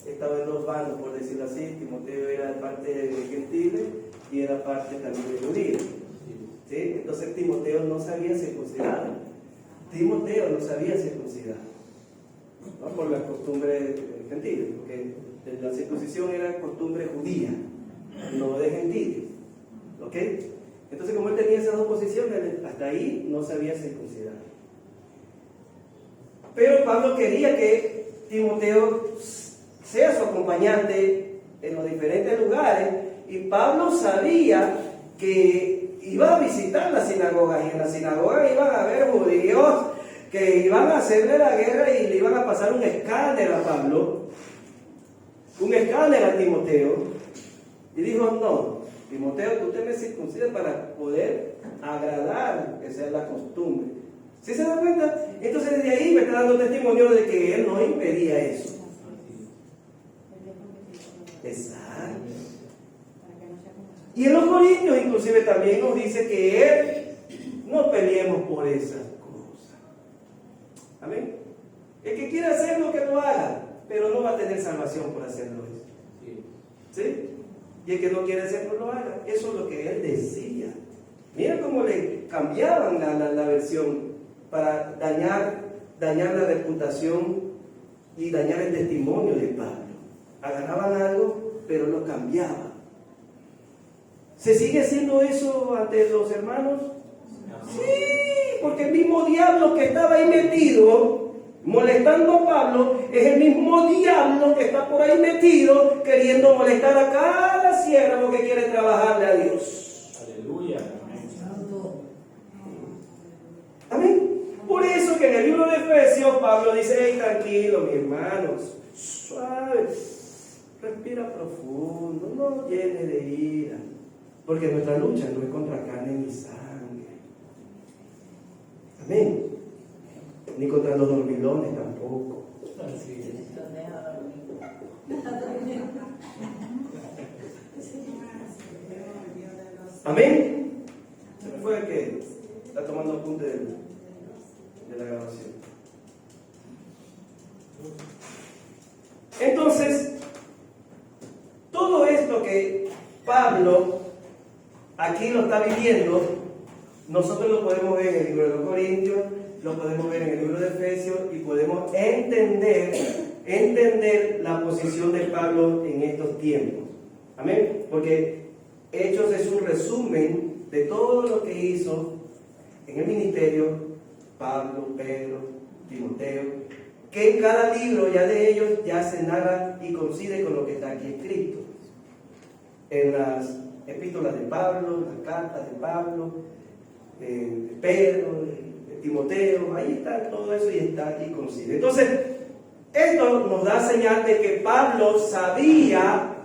estaba en dos bandos, por decirlo así. Timoteo era parte de gentiles y era parte también de judíos, ¿sí? Entonces Timoteo no se había circuncidado, ¿no? Por las costumbres gentiles, porque la circuncisión era costumbre judía, no de gentiles, ¿ok? Entonces, como él tenía esas dos posiciones, hasta ahí no se había circuncidado. Pero Pablo quería que Timoteo sea su acompañante en los diferentes lugares, y Pablo sabía que iba a visitar las sinagogas, y en las sinagogas iban a haber judíos que iban a hacerle la guerra y le iban a pasar un escáner a Pablo, un escáner a Timoteo, y dijo: no, Timoteo, tú te me circuncidas para poder agradar, que sea la costumbre. ¿Sí se da cuenta? Entonces desde ahí me está dando testimonio de que él no impedía eso. Exacto. Y en los Corintios inclusive también nos dice que no peleemos por esas cosas. Amén. El que quiera hacerlo, que lo haga, pero no va a tener salvación por hacerlo eso. ¿Sí? Y el que no quiere hacerlo, lo haga. Eso es lo que él decía. Mira cómo le cambiaban la versión para dañar la reputación y dañar el testimonio de Pablo. Agarraban algo, pero lo cambiaban. ¿Se sigue haciendo eso ante los hermanos? Sí, porque el mismo diablo que estaba ahí metido, molestando a Pablo, es el mismo diablo que está por ahí metido, queriendo molestar a cada siervo que quiere trabajarle a Dios. Aleluya. Amén. Por eso que en el libro de Efesios Pablo dice: hey, tranquilo, mis hermanos, suave, respira profundo, no llene de ira, porque nuestra lucha no es contra carne ni sangre. Amén. Ni contra los dormilones tampoco. Amén. Se me fue el que está tomando apunte de la grabación. Entonces, todo esto que Pablo aquí lo está viviendo, nosotros lo podemos ver en el libro de los Corintios, lo podemos ver en el libro de Efesios, y podemos entender la posición de Pablo en estos tiempos. Amén. Porque Hechos es un resumen de todo lo que hizo en el ministerio Pablo, Pedro, Timoteo, que en cada libro ya de ellos ya se narra y coincide con lo que está aquí escrito. En las epístolas de Pablo, las cartas de Pablo, de Pedro, de Timoteo, ahí está todo eso y está aquí coincide. Entonces, esto nos da señal de que Pablo sabía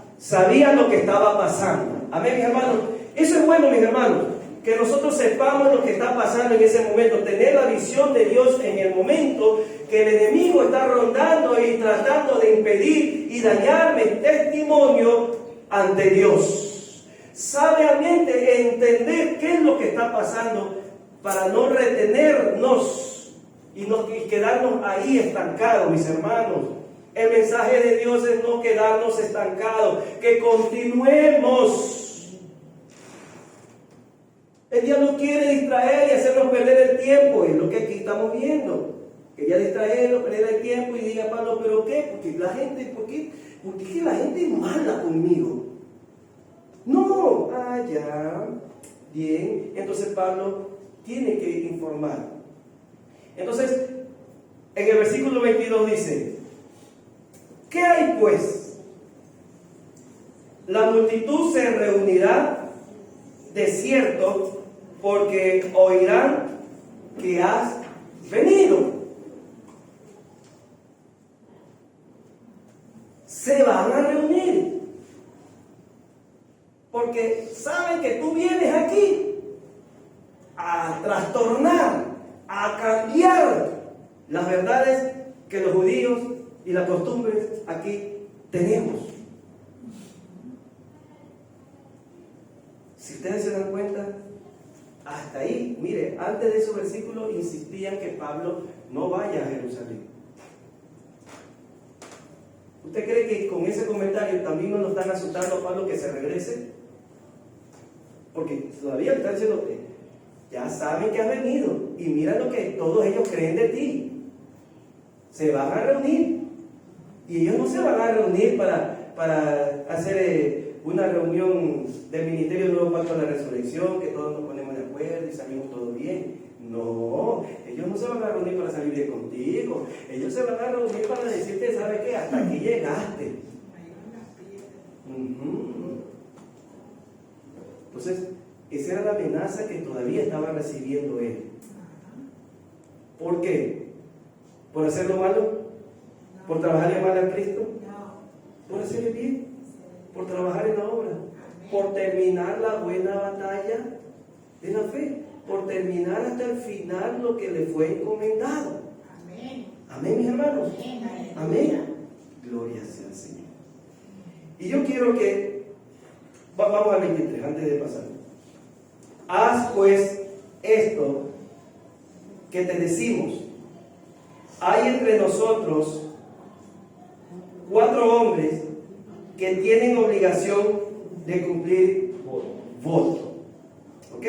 lo que estaba pasando. Amén, mis hermanos. Eso es bueno, mis hermanos, que nosotros sepamos lo que está pasando en ese momento, tener la visión de Dios en el momento que el enemigo está rondando y tratando de impedir y dañar mi testimonio ante Dios. Sabiamente entender qué es lo que está pasando para no retenernos y quedarnos ahí estancados, mis hermanos. El mensaje de Dios es no quedarnos estancados, que continuemos. El diablo quiere distraer y hacernos perder el tiempo, es lo que aquí estamos viendo. Quería distraerlo, perder el tiempo y diga Pablo, ¿pero qué? Porque la gente, ¿por qué es que la gente es mala conmigo? No, ya, bien. Entonces Pablo tiene que informar. Entonces, en el versículo 22 dice, ¿qué hay pues? La multitud se reunirá de cierto, porque oirán que has venido. Se van a reunir, porque saben que tú vienes aquí a trastornar, a cambiar las verdades que los judíos y las costumbres aquí tenemos. Si ustedes se dan cuenta, hasta ahí, mire, antes de esos versículos insistían que Pablo no vaya a Jerusalén. ¿Usted cree que con ese comentario también no nos están asustando a Pablo que se regrese? Porque todavía están diciendo que ya saben que has venido y mira lo que todos ellos creen de ti. Se van a reunir y ellos no se van a reunir para hacer una reunión del Ministerio del Nuevo Pacto de la Resurrección, que todos nos ponemos de acuerdo y salimos todos bien. No, ellos no se van a reunir para salir bien contigo. Ellos se van a reunir para decirte, ¿sabe qué? Hasta aquí llegaste. Entonces, esa era la amenaza que todavía estaba recibiendo él. ¿Por qué? ¿Por hacer lo malo? ¿Por trabajarle mal a Cristo? ¿Por hacerle bien? ¿Por trabajar en la obra? ¿Por terminar la buena batalla de la fe? ¿Por terminar hasta el final lo que le fue encomendado? Amén. Amén, mis hermanos. Amén. Gloria sea al Señor. Y yo quiero que vamos al 23 antes de pasar. Haz pues esto que te decimos. Hay entre nosotros 4 hombres que tienen obligación de cumplir voto. ¿Ok?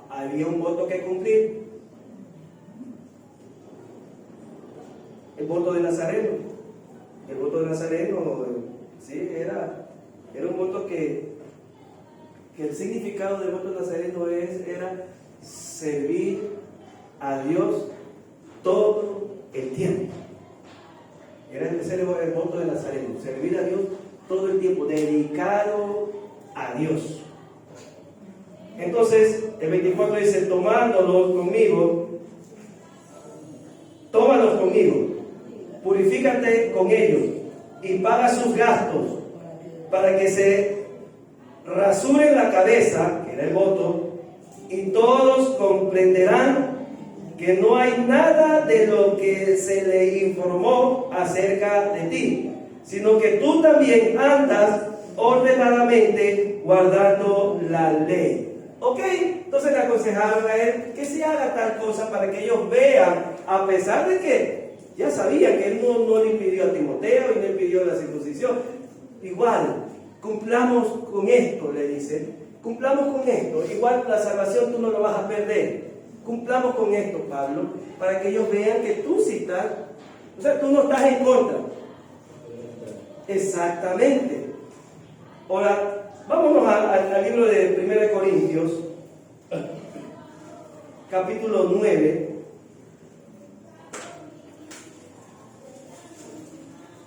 Había un voto que cumplir. El voto de Nazareno. El voto de Nazareno, sí, era un voto que el significado del voto de Nazareno era servir a Dios todo el tiempo. Era el voto de Nazareno, servir a Dios todo el tiempo, dedicado a Dios. Entonces, el 24 dice, tómalos conmigo, purifícate con ellos y paga sus gastos para que se rasuren la cabeza, que era el voto, y todos comprenderán que no hay nada de lo que se le informó acerca de ti, sino que tú también andas ordenadamente guardando la ley. ¿Ok? Entonces le aconsejaron a él que se haga tal cosa para que ellos vean, a pesar de que ya sabían que él no le impidió a Timoteo y no le impidió la circuncisión. Igual, cumplamos con esto, le dice. Cumplamos con esto. Igual la salvación tú no la vas a perder. Cumplamos con esto, Pablo, para que ellos vean que tú sí estás, o sea, tú no estás en contra. Exactamente. Ahora, vámonos al libro de 1 Corintios, capítulo 9.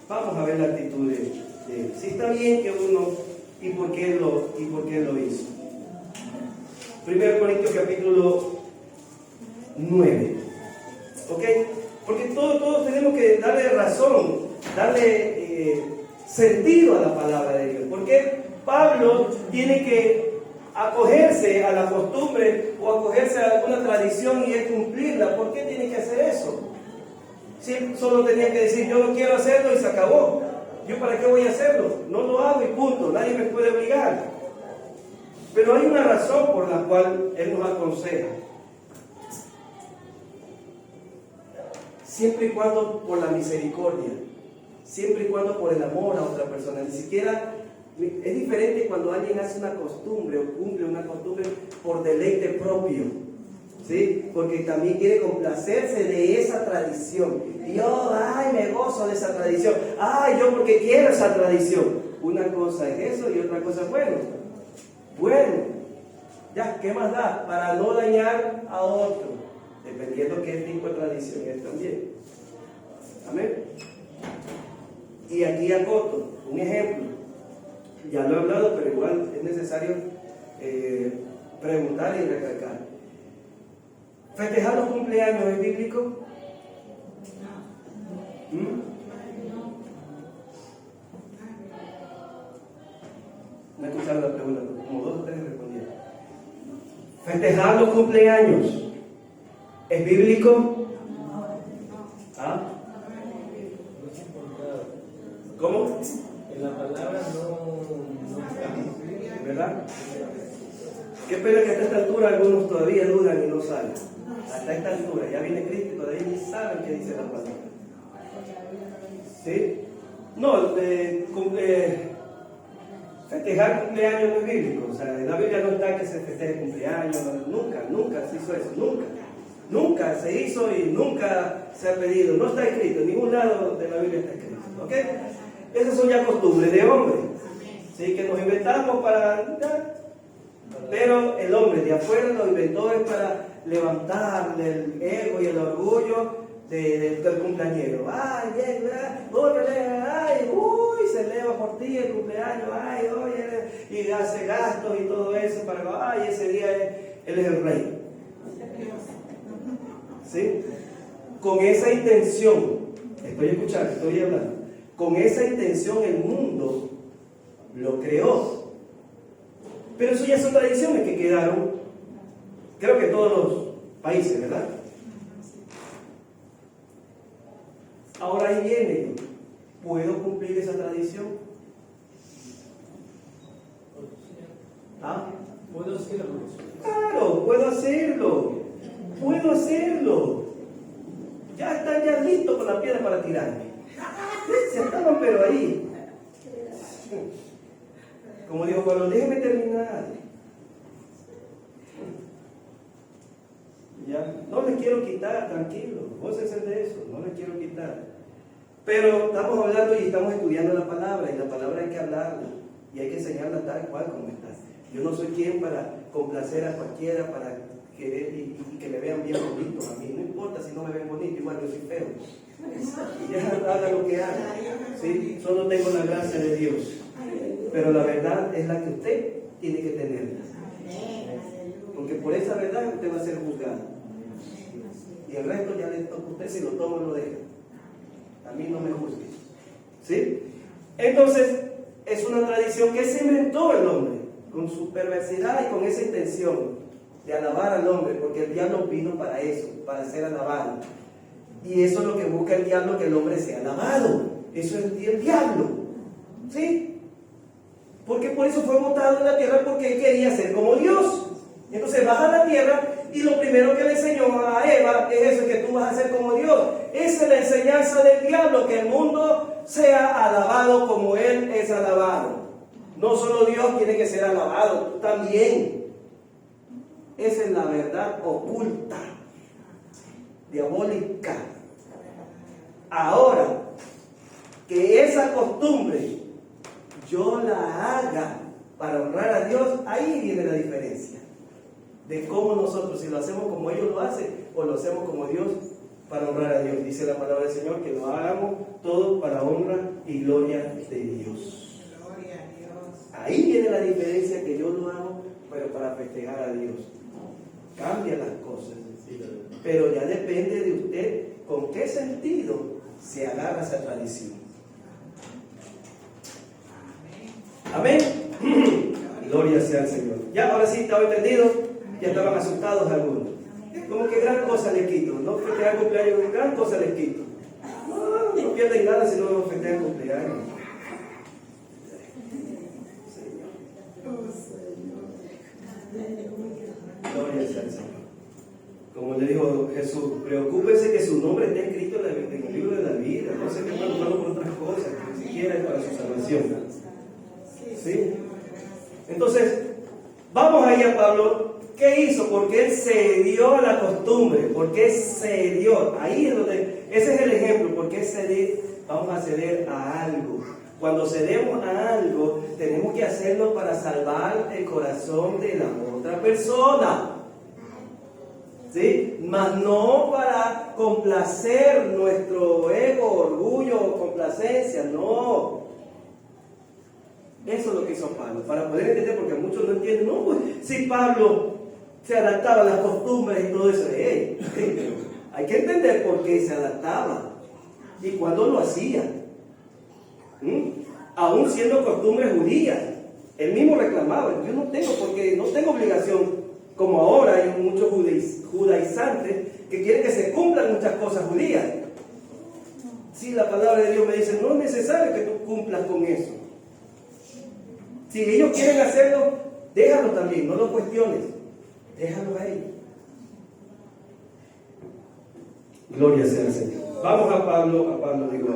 Vamos a ver la actitud de él. Si está bien que uno, y por qué lo hizo. 1 Corintios capítulo 9. ¿Ok? Porque todos tenemos que darle razón, darle sentido a la palabra de Dios. Porque Pablo tiene que acogerse a la costumbre o acogerse a alguna tradición y es cumplirla. ¿Por qué tiene que hacer eso? Si solo tenía que decir, yo no quiero hacerlo y se acabó. ¿Yo para qué voy a hacerlo? No lo hago y punto. Nadie me puede obligar. Pero hay una razón por la cual Él nos aconseja. Siempre y cuando por la misericordia, siempre y cuando por el amor a otra persona. Ni siquiera es diferente cuando alguien hace una costumbre o cumple una costumbre por deleite propio, ¿sí? Porque también quiere complacerse de esa tradición. Y yo, ay, me gozo de esa tradición. Ay, yo porque quiero esa tradición. Una cosa es eso y otra cosa es bueno, ya, ¿qué más da? Para no dañar a otro, dependiendo qué tipo de tradición es también. Amén. Y aquí acoto un ejemplo. Ya lo he hablado, pero igual es necesario preguntar y recalcar. ¿Festejar los cumpleaños es bíblico? No escucharon la pregunta, como 2 o 3 respondieron. ¿Festejar los cumpleaños es bíblico? ¿Ah? ¿Cómo? En la palabra no está. ¿Verdad? Qué pena que hasta esta altura algunos todavía dudan y no saben. Hasta esta altura, ya viene Cristo y todavía ni saben qué dice la palabra. ¿Sí? No, festejar cumpleaños no es bíblico. O sea, en la Biblia no está que se festeje cumpleaños. Nunca se hizo eso. Nunca se hizo y nunca se ha pedido. No está escrito. En ningún lado de la Biblia está escrito. ¿Ok? Esas son ya costumbres de hombre. ¿Sí? Que nos inventamos para... Pero el hombre de afuera lo inventó es para levantar el ego y el orgullo del cumpleañero. Ay, bien, ay, uy, se eleva por ti el cumpleaños, ay, oye, y hace gastos y todo eso para, ay, ese día él es el rey. ¿Sí? Con esa intención, estoy escuchando, estoy hablando, con esa intención el mundo lo creó. Pero eso ya son tradiciones que quedaron, creo que en todos los países, ¿verdad? Ahora ahí viene, ¿puedo cumplir esa tradición? ¿Ah? ¿Puedo hacerlo? Claro, puedo hacerlo. Ya están ya listos con la piedra para tirarme. Se estaban pero ahí. Como dijo Pablo, déjeme terminar. Ya, no les quiero quitar, tranquilo, gócense de eso, no les quiero quitar. Pero estamos hablando y estamos estudiando la palabra, y la palabra hay que hablarla, y hay que enseñarla tal cual como está. Yo no soy quien para complacer a cualquiera, para querer y que me vean bien bonito a mí. No importa si no me ven bonito, igual yo soy feo. Ya haga lo que haga. ¿Sí? Solo tengo la gracia de Dios. Pero la verdad es la que usted tiene que tener. Porque por esa verdad usted va a ser juzgado. Y el resto ya le toca a usted, si lo toma o lo deja. A mí no me juzgue. ¿Sí? Entonces, es una tradición que se inventó el hombre, con su perversidad y con esa intención de alabar al hombre, porque el diablo vino para eso, para ser alabado. Y eso es lo que busca el diablo, que el hombre sea alabado. Eso es el diablo. ¿Sí? Porque por eso fue botado en la tierra, porque él quería ser como Dios. Entonces baja a la tierra y lo primero que le enseñó a Eva es eso, que tú vas a ser como Dios. Esa es la enseñanza del diablo, que el mundo sea alabado como Él es alabado. No solo Dios tiene que ser alabado, tú también. Esa es la verdad oculta, diabólica. Ahora, que esa costumbre yo la haga para honrar a Dios, ahí viene la diferencia de cómo nosotros, si lo hacemos como ellos lo hacen o lo hacemos como Dios, para honrar a Dios. Dice la palabra del Señor que lo hagamos todo para honra y gloria de Dios. Gloria a Dios. Ahí viene la diferencia, que yo lo hago pero para festejar a Dios. Cambia las cosas, pero ya depende de usted con qué sentido se agarra esa tradición. Amén. Gloria sea sea el Señor. Ya, ahora sí, estaba entendido. Ya estaban asustados algunos. Como que gran cosa les quito. No festejar cumpleaños, gran cosa les quito. No pierden nada si no festejan cumpleaños. Gloria sea al Señor. Como le dijo Jesús, preocúpense que su nombre esté escrito en el libro de la vida. No se queden preocupados por otras cosas, que ni siquiera es para su salvación. ¿Sí? Entonces, vamos ahí a Pablo. ¿Qué hizo? Porque él cedió a la costumbre. Porque cedió. Ahí es donde, ese es el ejemplo. Porque vamos a ceder a algo. Cuando cedemos a algo, tenemos que hacerlo para salvar el corazón de la otra persona. ¿Sí? Mas no para complacer nuestro ego, orgullo, complacencia, no. Eso es lo que hizo Pablo, para poder entender, porque muchos no entienden. No, pues, si Pablo se adaptaba a las costumbres y todo eso, hay que entender por qué se adaptaba y cuándo lo hacía. Aún siendo costumbres judías, él mismo reclamaba: yo no tengo obligación, como ahora hay muchos judaizantes que quieren que se cumplan muchas cosas judías. Si la palabra de Dios me dice, no es necesario que tú cumplas con eso. Si ellos quieren hacerlo, déjalo también, no lo cuestiones, déjalo a ellos. Gloria sea al Señor. Vamos a Pablo digo,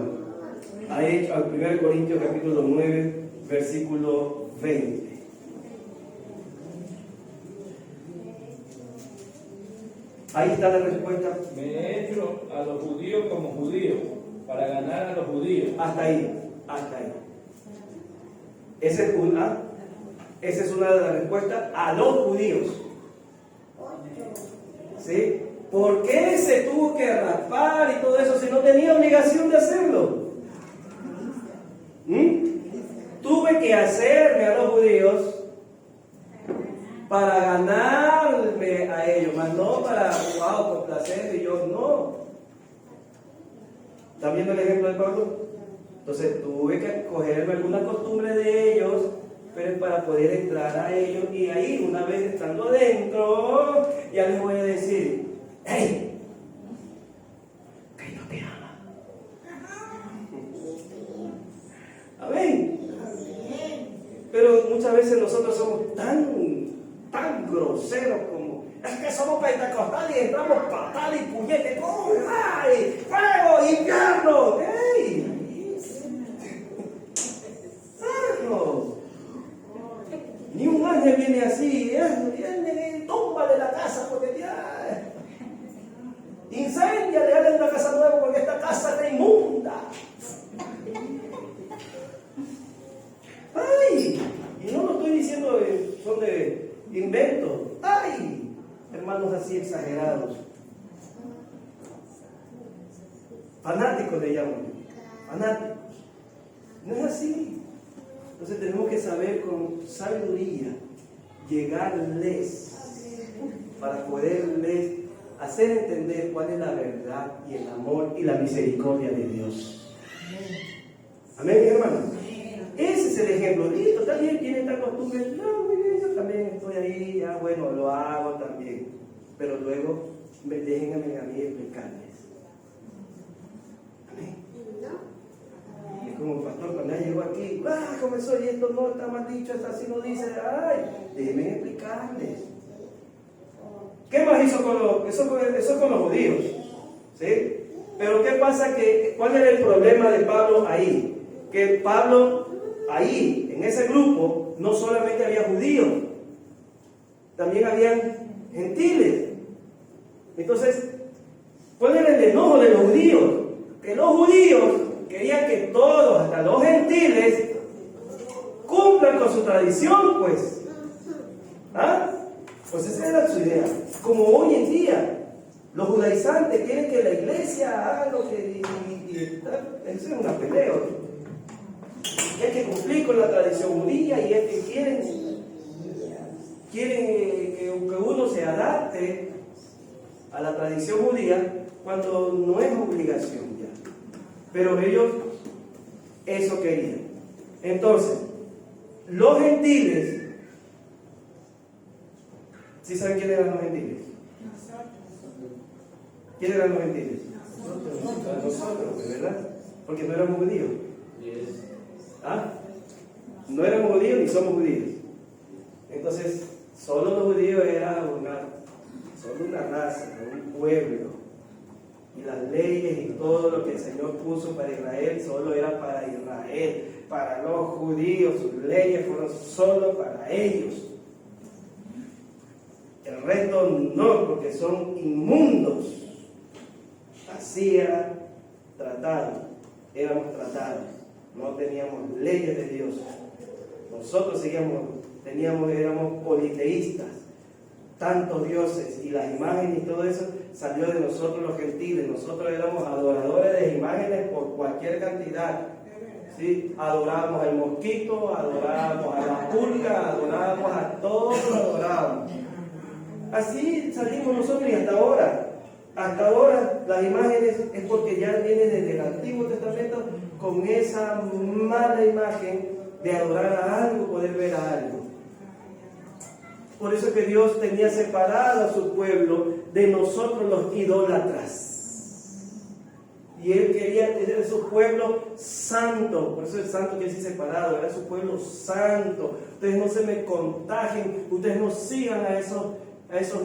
al 1 Corintios capítulo 9, versículo 20. Ahí está la respuesta. Me he hecho a los judíos como judíos, para ganar a los judíos. Hasta ahí. Esa es una de las respuestas a los judíos. ¿Sí? ¿Por qué se tuvo que rapar y todo eso si no tenía obligación de hacerlo? Tuve que hacerme a los judíos para ganarme a ellos, más no para, complacer y yo no. ¿Están viendo el ejemplo de Pablo? Entonces tuve que cogerme alguna costumbre de ellos, pero para poder entrar a ellos, y ahí una vez estando adentro, ya les voy a decir: ¡hey! Cristo te ama. Amén. Pero muchas veces nosotros somos tan groseros como: es que somos pentecostales y entramos patada y puñete, ¡ay! ¡Fuego! ¡Infierno! ¡Ey! Ni un ángel viene así, viene, tómbale la casa porque ya. Incéndiale, hazle una casa nueva porque esta casa está inmunda. ¡Ay! Y no lo estoy diciendo son de invento. ¡Ay! Hermanos así exagerados. Fanáticos le llaman. Fanáticos. No es así. Entonces tenemos que saber con sabiduría llegarles para poderles hacer entender cuál es la verdad y el amor y la misericordia de Dios. Amén, hermanos. Ese es el ejemplo. Listo, también tiene esta costumbre. No, muy bien, yo también estoy ahí, ya bueno, lo hago también. Pero luego déjenme a mí explicarles. Amén. Es como pastor, cuando ya llegó aquí, comenzó y esto no está mal dicho, esto así no dice, déjenme explicarles. ¿Qué más hizo eso con los judíos? ¿Sí? Pero ¿qué pasa? ¿Cuál era el problema de Pablo ahí? Que Pablo ahí, en ese grupo, no solamente había judíos, también habían gentiles. Entonces, ¿cuál era el enojo de los judíos? Que los judíos querían que todos, hasta los gentiles, cumplan con su tradición, pues. Pues esa era su idea. Como hoy en día, los judaizantes quieren que la iglesia haga lo que... eso es una pelea. Hay que cumplir con la tradición judía y es que quieren que uno se adapte a la tradición judía cuando no es obligación ya. Pero ellos eso querían. Entonces, los gentiles ¿Sí saben quiénes eran los gentiles? ¿Quiénes eran los gentiles? Nosotros, ¿verdad? Porque no éramos judíos. ¿Ah? No éramos judíos ni somos judíos. Entonces, solo los judíos eran solo una raza, un pueblo. Y las leyes y todo lo que el Señor puso para Israel solo era para Israel. Para los judíos, sus leyes fueron solo para ellos. El resto no, porque son inmundos. Así era tratado, éramos tratados. No teníamos leyes de Dios. Nosotros éramos politeístas. Tantos dioses y las imágenes y todo eso salió de nosotros los gentiles. Nosotros éramos adoradores de imágenes por cualquier cantidad. ¿Sí? Adorábamos al mosquito, adorábamos a la pulga, adorábamos a todo, adorábamos. Así salimos nosotros y hasta ahora. Hasta ahora las imágenes es porque ya viene desde el Antiguo Testamento con esa mala imagen de adorar a algo, poder ver a algo. Por eso es que Dios tenía separado a su pueblo de nosotros los idólatras. Y Él quería tener su pueblo santo. Por eso el santo quiere decir separado, era su pueblo santo. Ustedes no se me contagien, ustedes no sigan a esos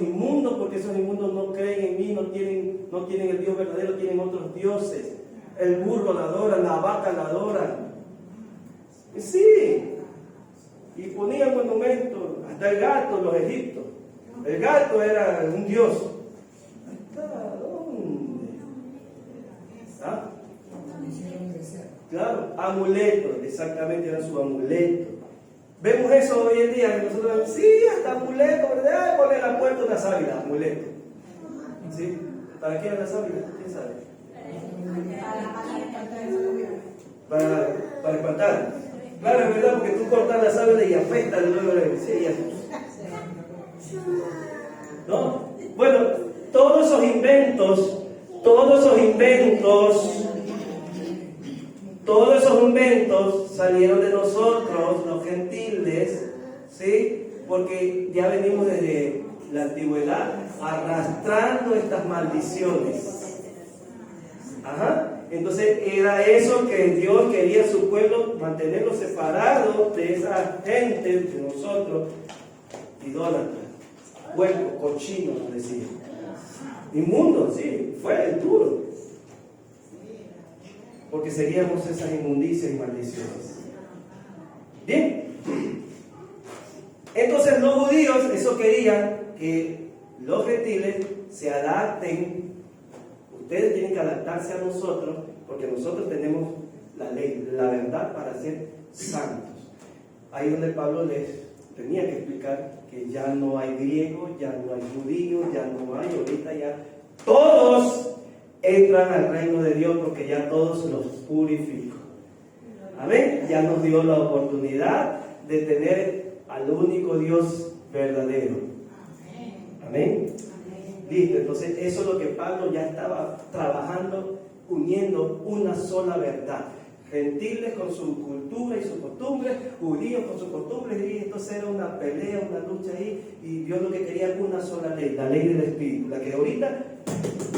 inmundos, porque esos inmundos no creen en mí, no tienen el Dios verdadero, tienen otros dioses. El burro la adora, la vaca la adora. Y sí, y ponían monumentos, hasta el gato, los egipcios. El gato era un dios. ¿Hasta dónde? ¿Ah? Claro, amuletos, exactamente era su amuleto. Vemos eso hoy en día, que nosotros sí, hasta amuleto, ¿verdad? Poner la puerta una sábila, amuleto. ¿Sí? ¿Para qué era la sábila? ¿Quién sabe? Para espantar. Claro, es verdad, porque tú cortas la sábila y afecta el luego de sí, ¿no? Bueno, todos esos inventos salieron de nosotros, los gentiles, ¿sí? Porque ya venimos desde la antigüedad arrastrando estas maldiciones. Ajá. Entonces era eso que Dios quería a su pueblo, mantenerlo separado de esa gente, de nosotros, idólatras, huecos, cochinos, decía. Inmundo, sí, fue duro. Porque seríamos esas inmundicias y maldiciones. Bien. Entonces los judíos, eso querían que los gentiles se adapten. Ustedes tienen que adaptarse a nosotros, porque nosotros tenemos la ley, la verdad para ser santos. Ahí donde Pablo les tenía que explicar que ya no hay griego, ya no hay judío, ya no hay, ahorita ya todos entran al reino de Dios porque ya todos los purificó. Amén. Ya nos dio la oportunidad de tener al único Dios verdadero. Amén. Listo, entonces eso es lo que Pablo ya estaba trabajando, uniendo una sola verdad. Gentiles con su cultura y sus costumbres, judíos con sus costumbres, y entonces era una pelea, una lucha ahí, y Dios lo que quería era una sola ley, la ley del Espíritu, la que ahorita,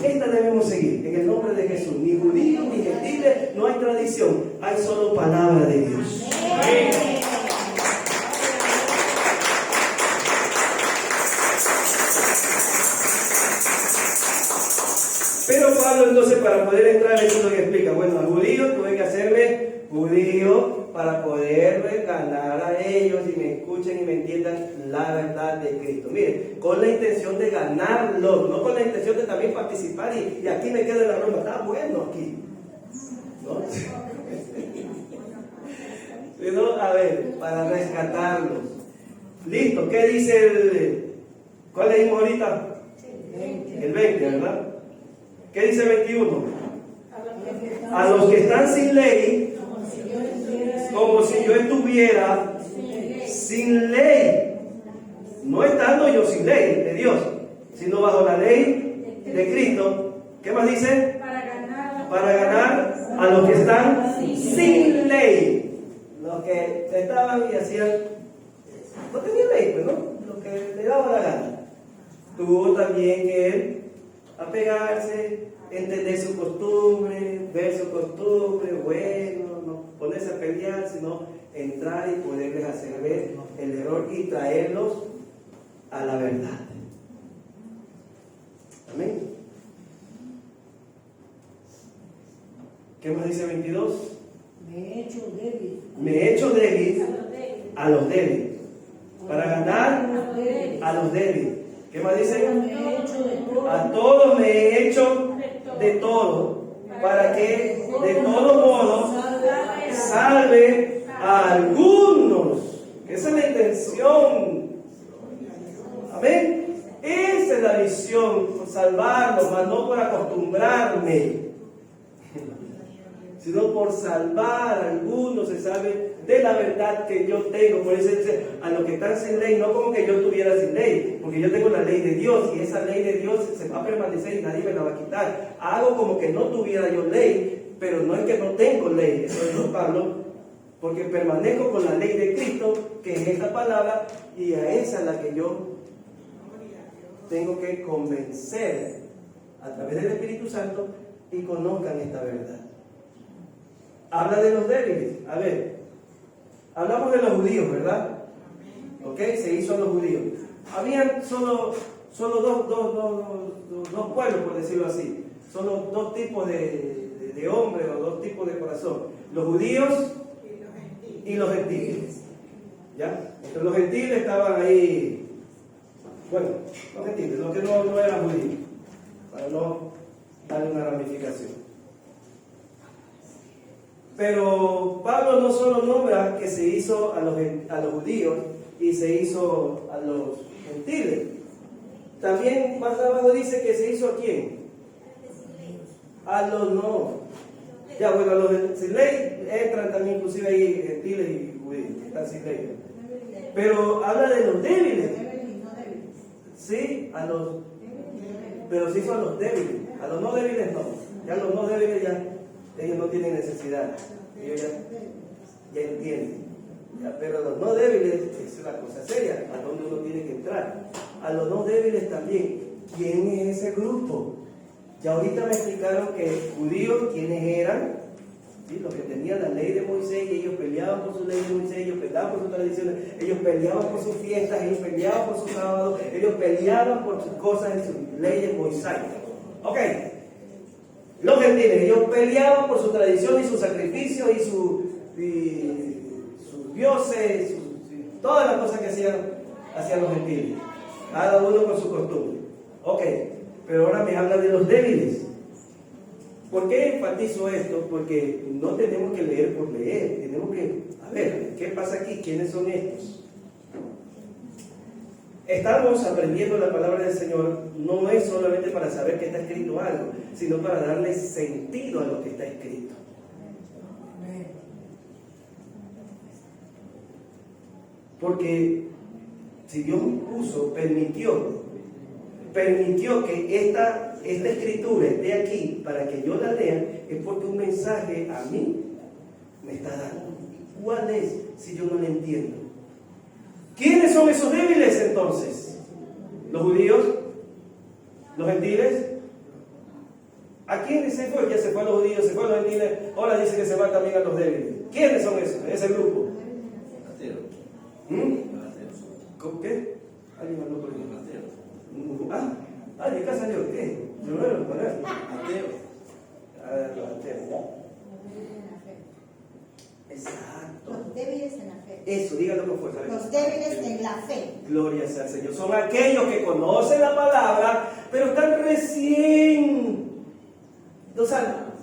esta debemos seguir, en el nombre de Jesús. Ni judíos ni gentiles, no hay tradición, hay solo palabra de Dios. Amén. Pero Pablo entonces para poder entrar, eso es lo que explica. Bueno, al judío tuve que hacerme judío para poder ganar a ellos y me escuchen y me entiendan la verdad de Cristo. Miren, con la intención de ganarlos, no con la intención de también participar y aquí me quedo en la broma. Está bueno aquí, ¿no? Pero, a ver, para rescatarlos. Listo, ¿qué dice cuál leímos ahorita? El 20, ¿verdad? ¿Qué dice 21? A los que están sin ley, como si yo estuviera sin ley. No estando yo sin ley de Dios, sino bajo la ley de Cristo. ¿Qué más dice? Para ganar a los que están sin ley. Los que estaban y hacían, no tenían ley, pues, ¿no? Lo que le daba la gana. tuvo también que apegarse, entender su costumbre, ver su costumbre, bueno, no ponerse a pelear, sino entrar y poderles hacer ver el error y traerlos a la verdad. Amén. ¿Qué más dice 22? Me he hecho débil. Me he hecho débil a los débiles, para ganar a los débiles. ¿Qué más dice? Me he hecho de todo. A todos me he hecho de todo, para que de todo modo salve a algunos. Esa es la intención. Amén. Esa es la visión, por salvarlos, mas no por acostumbrarme, sino por salvar a algunos, se sabe de la verdad que yo tengo. Por eso dice, a los que están sin ley, no como que yo estuviera sin ley, porque yo tengo la ley de Dios, y esa ley de Dios se va a permanecer y nadie me la va a quitar. Hago como que no tuviera yo ley, pero no es que no tengo ley, eso dijo Pablo, porque permanezco con la ley de Cristo, que es esta palabra, y a esa es la que yo tengo que convencer a través del Espíritu Santo y conozcan esta verdad. Habla de los débiles. A ver, hablamos de los judíos, ¿verdad? ¿Ok? Se hizo a los judíos. Habían solo dos pueblos, por decirlo así. Solo dos tipos de hombres o dos tipos de corazón. Los judíos y los gentiles. ¿Ya? Entre los gentiles estaban ahí, bueno, los gentiles, los que no eran judíos, para no darle una ramificación. Pero Pablo no solo nombra que se hizo a los judíos y se hizo a los gentiles. También más abajo dice que se hizo a quién. A los no. Ya bueno, a los sin ley entran también inclusive ahí gentiles y judíos que están sin ley. Pero habla de los débiles. Sí, pero se hizo a los débiles. A los no débiles no. Ya los no débiles ya ellos no tienen necesidad, ellos ya entienden. Ya, pero los no débiles, es la cosa seria, a donde uno tiene que entrar. A los no débiles también, ¿quién es ese grupo? Ya ahorita me explicaron que judíos, ¿quiénes eran? ¿Sí? Los que tenían la ley de Moisés, y ellos peleaban por su ley de Moisés, ellos peleaban por sus tradiciones, ellos peleaban por sus fiestas, ellos peleaban por sus sábados, ellos peleaban por sus cosas en sus leyes moisaicas. Ok. Los gentiles, ellos peleaban por su tradición y sus sacrificios y sus dioses, todas las cosas que hacían los gentiles, cada uno con su costumbre. Ok, pero ahora me habla de los débiles. ¿Por qué enfatizo esto? Porque no tenemos que leer por leer, tenemos que, a ver, ¿qué pasa aquí? ¿Quiénes son estos? Estamos aprendiendo la palabra del Señor, no es solamente para saber que está escrito algo, sino para darle sentido a lo que está escrito. Porque si Dios permitió que esta escritura esté aquí para que yo la lea, es porque un mensaje a mí me está dando. ¿Cuál es si yo no la entiendo? ¿Quiénes son esos débiles entonces? ¿Los judíos? ¿Los gentiles? ¿A quién se fue? Ya se fue a los judíos, se fue a los gentiles, ahora dice que se va también a los débiles. ¿Quiénes son esos? Ese grupo. ¿Con qué? ¿Alguien habló por ahí? ¿De acá salió? ¿Qué? Ateo. Exacto. Los débiles en la fe. Eso, dígalo con fuerza. Los débiles en la fe. Gloria sea al Señor. Son aquellos que conocen la palabra, pero están recién. O sea,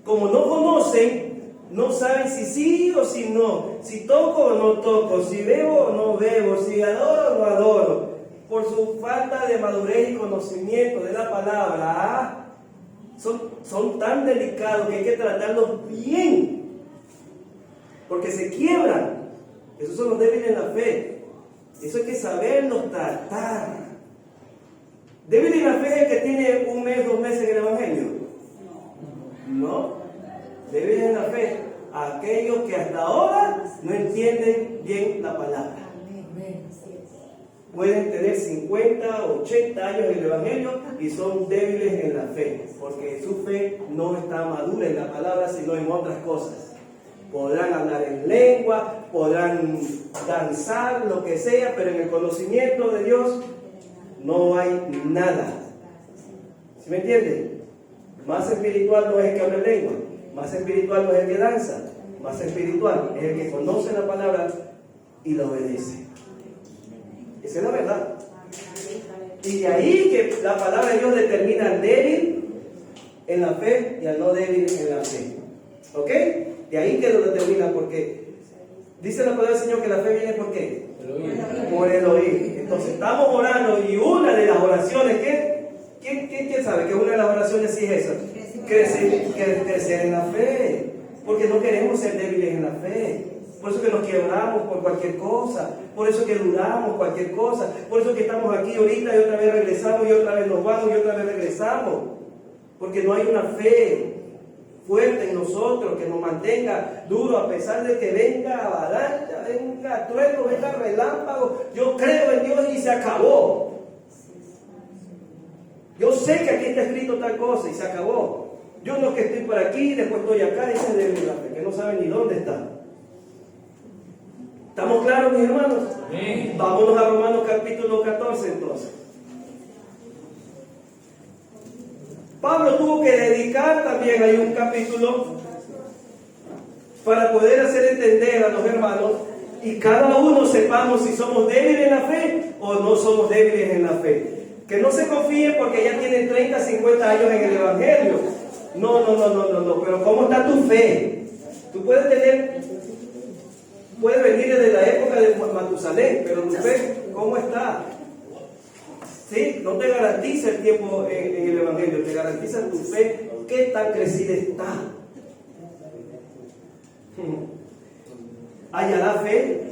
como no conocen, no saben si sí o si no, si toco o no toco, si bebo o no bebo, si adoro o no adoro. Por su falta de madurez y conocimiento de la palabra, son tan delicados que hay que tratarlos bien, porque se quiebran. Esos son los débiles en la fe. Eso hay que saberlos tratar. ¿Débil en la fe es el que tiene 1 mes, 2 meses en el Evangelio? No. Débil en la fe, aquellos que hasta ahora no entienden bien la palabra. pueden tener 50, 80 años en el Evangelio y son débiles en la fe, porque su fe no está madura en la palabra, sino en otras cosas. Podrán hablar en lengua, podrán danzar, lo que sea, pero en el conocimiento de Dios no hay nada. ¿Sí me entienden? Más espiritual no es el que habla en lengua, más espiritual no es el que danza, más espiritual es el que conoce la palabra y la obedece. Esa es la verdad. Y de ahí que la palabra de Dios determina al débil en la fe y al no débil en la fe. ¿Ok? De ahí que lo determina, porque dice la palabra del Señor que la fe viene ¿por qué? Por el oír. Entonces estamos orando y una de las oraciones, ¿quién sabe que una de las oraciones sí es esa? Crecer en la fe. Porque no queremos ser débiles en la fe. Por eso que nos quebramos por cualquier cosa, por eso que dudamos cualquier cosa, por eso que estamos aquí ahorita y otra vez regresamos y otra vez nos vamos y otra vez regresamos, porque no hay una fe fuerte en nosotros que nos mantenga duro a pesar de que venga avalancha, venga trueno, venga relámpago. Yo creo en Dios y se acabó. Yo sé que aquí está escrito tal cosa y se acabó. Yo no que estoy por aquí, después estoy acá, ese es débil en la fe, que no sabe ni dónde está. ¿Estamos claros, mis hermanos? Amén. Vámonos a Romanos capítulo 14 entonces. Pablo tuvo que dedicar también ahí un capítulo para poder hacer entender a los hermanos y cada uno sepamos si somos débiles en la fe o no somos débiles en la fe. Que no se confíen porque ya tienen 30, 50 años en el Evangelio. No, pero ¿cómo está tu fe? Tú puedes venir desde la época de Matusalén, pero tu fe, ¿cómo está? ¿Sí? No te garantiza el tiempo en el Evangelio, te garantiza tu fe, qué tan crecida está. ¿Hallará fe?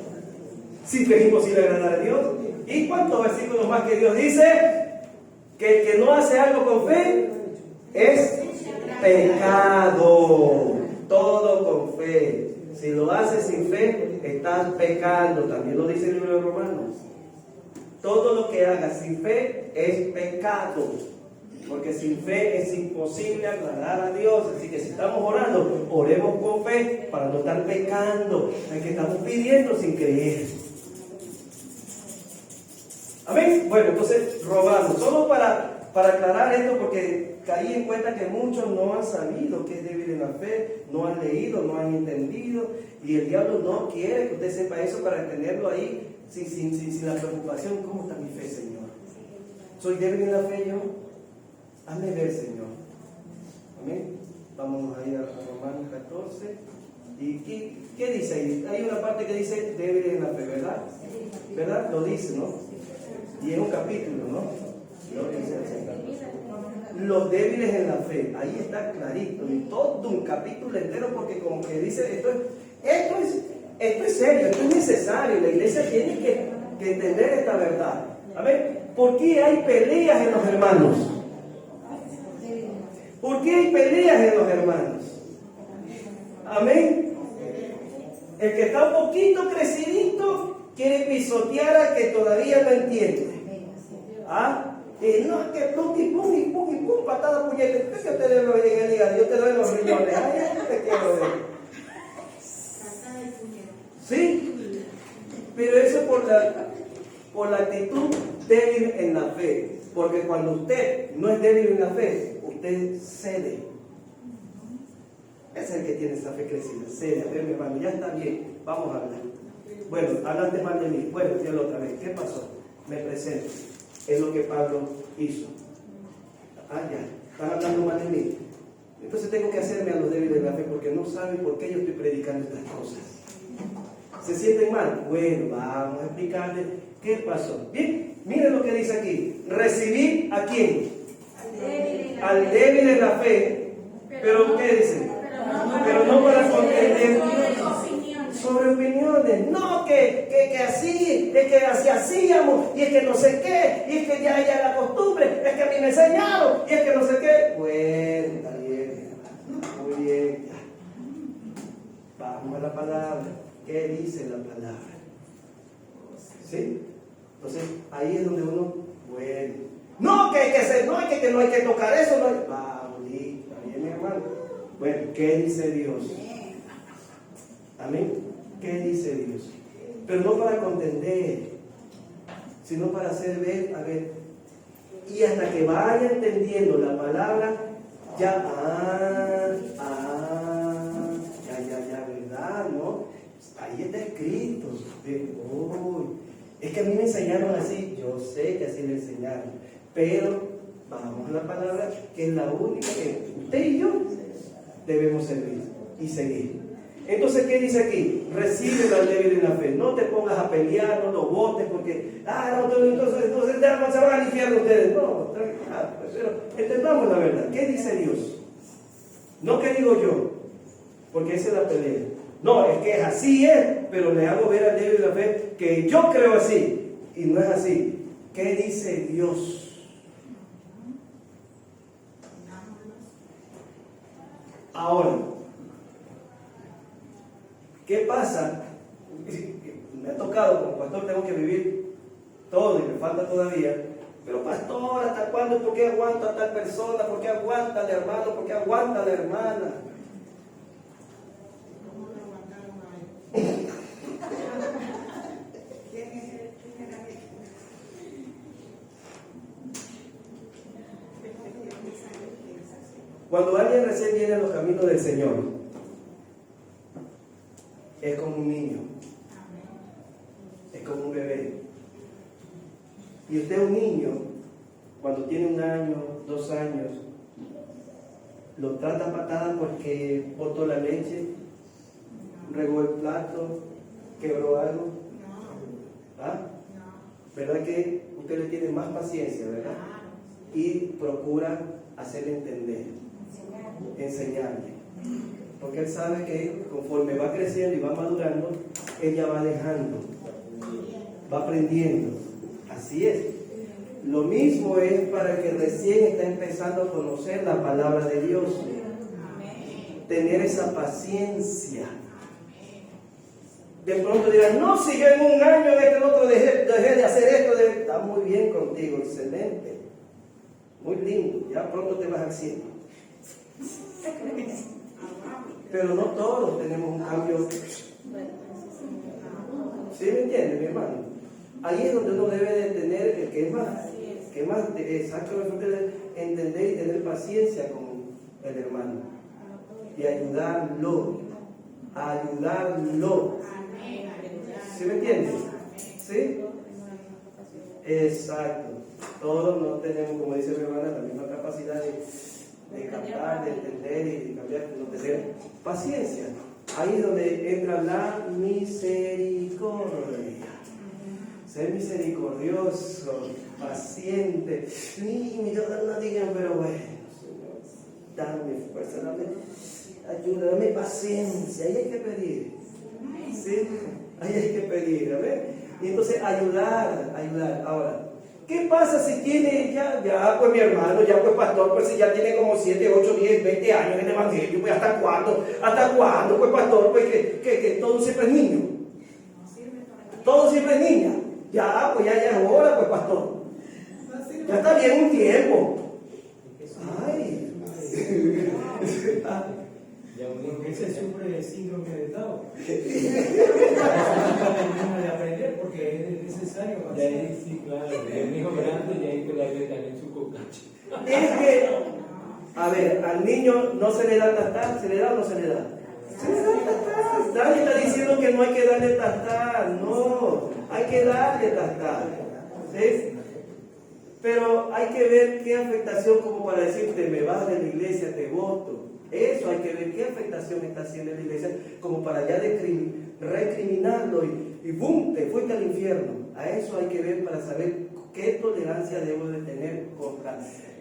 Si es imposible agradar a Dios. ¿Y cuántos versículos más que Dios dice? Que el que no hace algo con fe es pecado. Todo con fe. Si lo haces sin fe, estás pecando. También lo dice el libro de Romanos. Todo lo que hagas sin fe es pecado. Porque sin fe es imposible agradar a Dios. Así que si estamos orando, oremos con fe para no estar pecando. Es que estamos pidiendo sin creer. Amén. Bueno, entonces Romanos. Solo para aclarar esto, porque caí en cuenta que muchos no han sabido que es débil en la fe, no han leído, no han entendido, y el diablo no quiere que usted sepa eso para tenerlo ahí sin la preocupación. ¿Cómo está mi fe, Señor? ¿Soy débil en la fe yo? Hazme ver, Señor. Amén. Vamos a ir a Romanos 14. ¿Y qué dice ahí? Hay una parte que dice débil en la fe, ¿verdad? ¿Verdad? Lo dice, ¿no? Y es un capítulo, ¿no? Lo dice el Señor. Los débiles en la fe, ahí está clarito, y todo un capítulo entero, porque como que dice, esto es serio, esto es necesario, la iglesia tiene que entender esta verdad. Amén. ¿Por qué hay peleas en los hermanos? ¿Por qué hay peleas en los hermanos? Amén. El que está un poquito crecidito quiere pisotear al que todavía no entiende. ¿Ah? No, que plum y pum, patada, puñete. ¿Qué que te lo bendiga? Diga, yo te doy los riñones. Ay, yo te quiero ver. Sí, pero eso por la actitud débil en la fe. Porque cuando usted no es débil en la fe, usted cede. Ese es el que tiene esa fe crecida. Cede. A ver, mi hermano, ya está bien. Vamos a hablar. Bueno, hablaste mal de mí. Bueno, dígalo otra vez. ¿Qué pasó? Me presento. Es lo que Pablo hizo. Ya, están hablando mal de mí. Entonces tengo que hacerme a los débiles de la fe porque no saben por qué yo estoy predicando estas cosas. ¿Se sienten mal? Bueno, vamos a explicarles qué pasó. Bien, miren lo que dice aquí. Recibir ¿a quién? Al débil en la fe. ¿Pero qué dice? Pero no para contender sobre opiniones. No, que así, es que así hacíamos, y es que no sé qué, y es que ya la costumbre, es que a mí me enseñaron, y es que no sé qué. Bueno, está bien, muy bien. Vamos a la palabra. ¿Qué dice la palabra? ¿Sí? Entonces, ahí es donde uno, bueno, no, que no hay que tocar eso, no hay. Vamos, está bien, mi hermano. Bueno, ¿qué dice Dios? Amén. ¿Qué dice Dios? Pero no para contender, sino para hacer ver, a ver, y hasta que vaya entendiendo la palabra, ya, ¿verdad? ¿No? Ahí está escrito. Es que a mí me enseñaron así, yo sé que así me enseñaron, pero vamos a la palabra, que es la única que usted y yo debemos servir y seguir. Entonces, ¿qué dice aquí? Recibe al débil en la fe. No te pongas a pelear, no lo votes porque, entonces ya se van al infierno ustedes. No, pero entendamos la verdad. ¿Qué dice Dios? No que digo yo, porque esa es la pelea. No, es que así es, pero le hago ver al débil en la fe que yo creo así, y no es así. ¿Qué dice Dios? Ahora, ¿qué pasa? Me ha tocado, como pastor tengo que vivir todo y me falta todavía. Pero pastor, ¿hasta cuándo? ¿Por qué aguanta a tal persona? ¿Por qué aguanta al hermano? ¿Por qué aguanta a la hermana? Cuando alguien recién viene a los caminos del Señor, es como un niño, es como un bebé. Y usted es un niño, cuando tiene 1 año, 2 años, lo trata patada porque botó la leche, regó el plato, quebró algo. ¿Ah? ¿Verdad que usted le tiene más paciencia, verdad? Y procura hacerle entender, enseñarle. Porque él sabe que conforme va creciendo y va madurando, ella va dejando, va aprendiendo. Así es. Lo mismo es para el que recién está empezando a conocer la palabra de Dios. Tener esa paciencia. De pronto dirán, no, si yo en 1 año, en este otro dejé de hacer esto, está muy bien contigo, excelente. Muy lindo, ya pronto te vas al cielo. Pero no todos tenemos un cambio. ¿Sí me entiende, mi hermano? Ahí es donde uno debe de tener el que es más exactamente entender y tener paciencia con el hermano y ayudarlo. ¿Sí me entiende? ¿Sí? Exacto. Todos no tenemos, como dice mi hermana, la misma capacidad de captar, de entender y de cambiar, de tener paciencia. Ahí es donde entra la misericordia. Ser misericordioso, paciente. No digan, pero bueno, Señor, dame fuerza, dame ayuda, dame paciencia. Ahí hay que pedir. ¿Sí? Ahí hay que pedir, a ver. Y entonces ayudar. Ahora, ¿qué pasa si tiene ya pues mi hermano, ya pues pastor, pues si ya tiene como 7, 8, 10, 20 años en el evangelio, pues ¿hasta cuándo? Pues pastor, pues que todo siempre es niño. Todo siempre es niña. Pues ya es hora, pues pastor. Ya está bien un tiempo. Ay. Porque ese sufre el síndrome de Down. De aprender porque es necesario. Y ahí sí, claro, el hijo grande y ahí que la ve también su cocacho. Es que, a ver, al niño no se le da tastar, ¿se le da o no se le da? Se le da tastar. Nadie está diciendo que no hay que darle tastar, no, hay que darle tastar. ¿Sí? Pero hay que ver qué afectación, como para decirte, me vas de la iglesia, te voto. Eso hay que ver qué afectación está haciendo en la iglesia, como para ya recriminarlo y ¡bum! Te fuiste al infierno. A eso hay que ver para saber qué tolerancia debo de tener contra.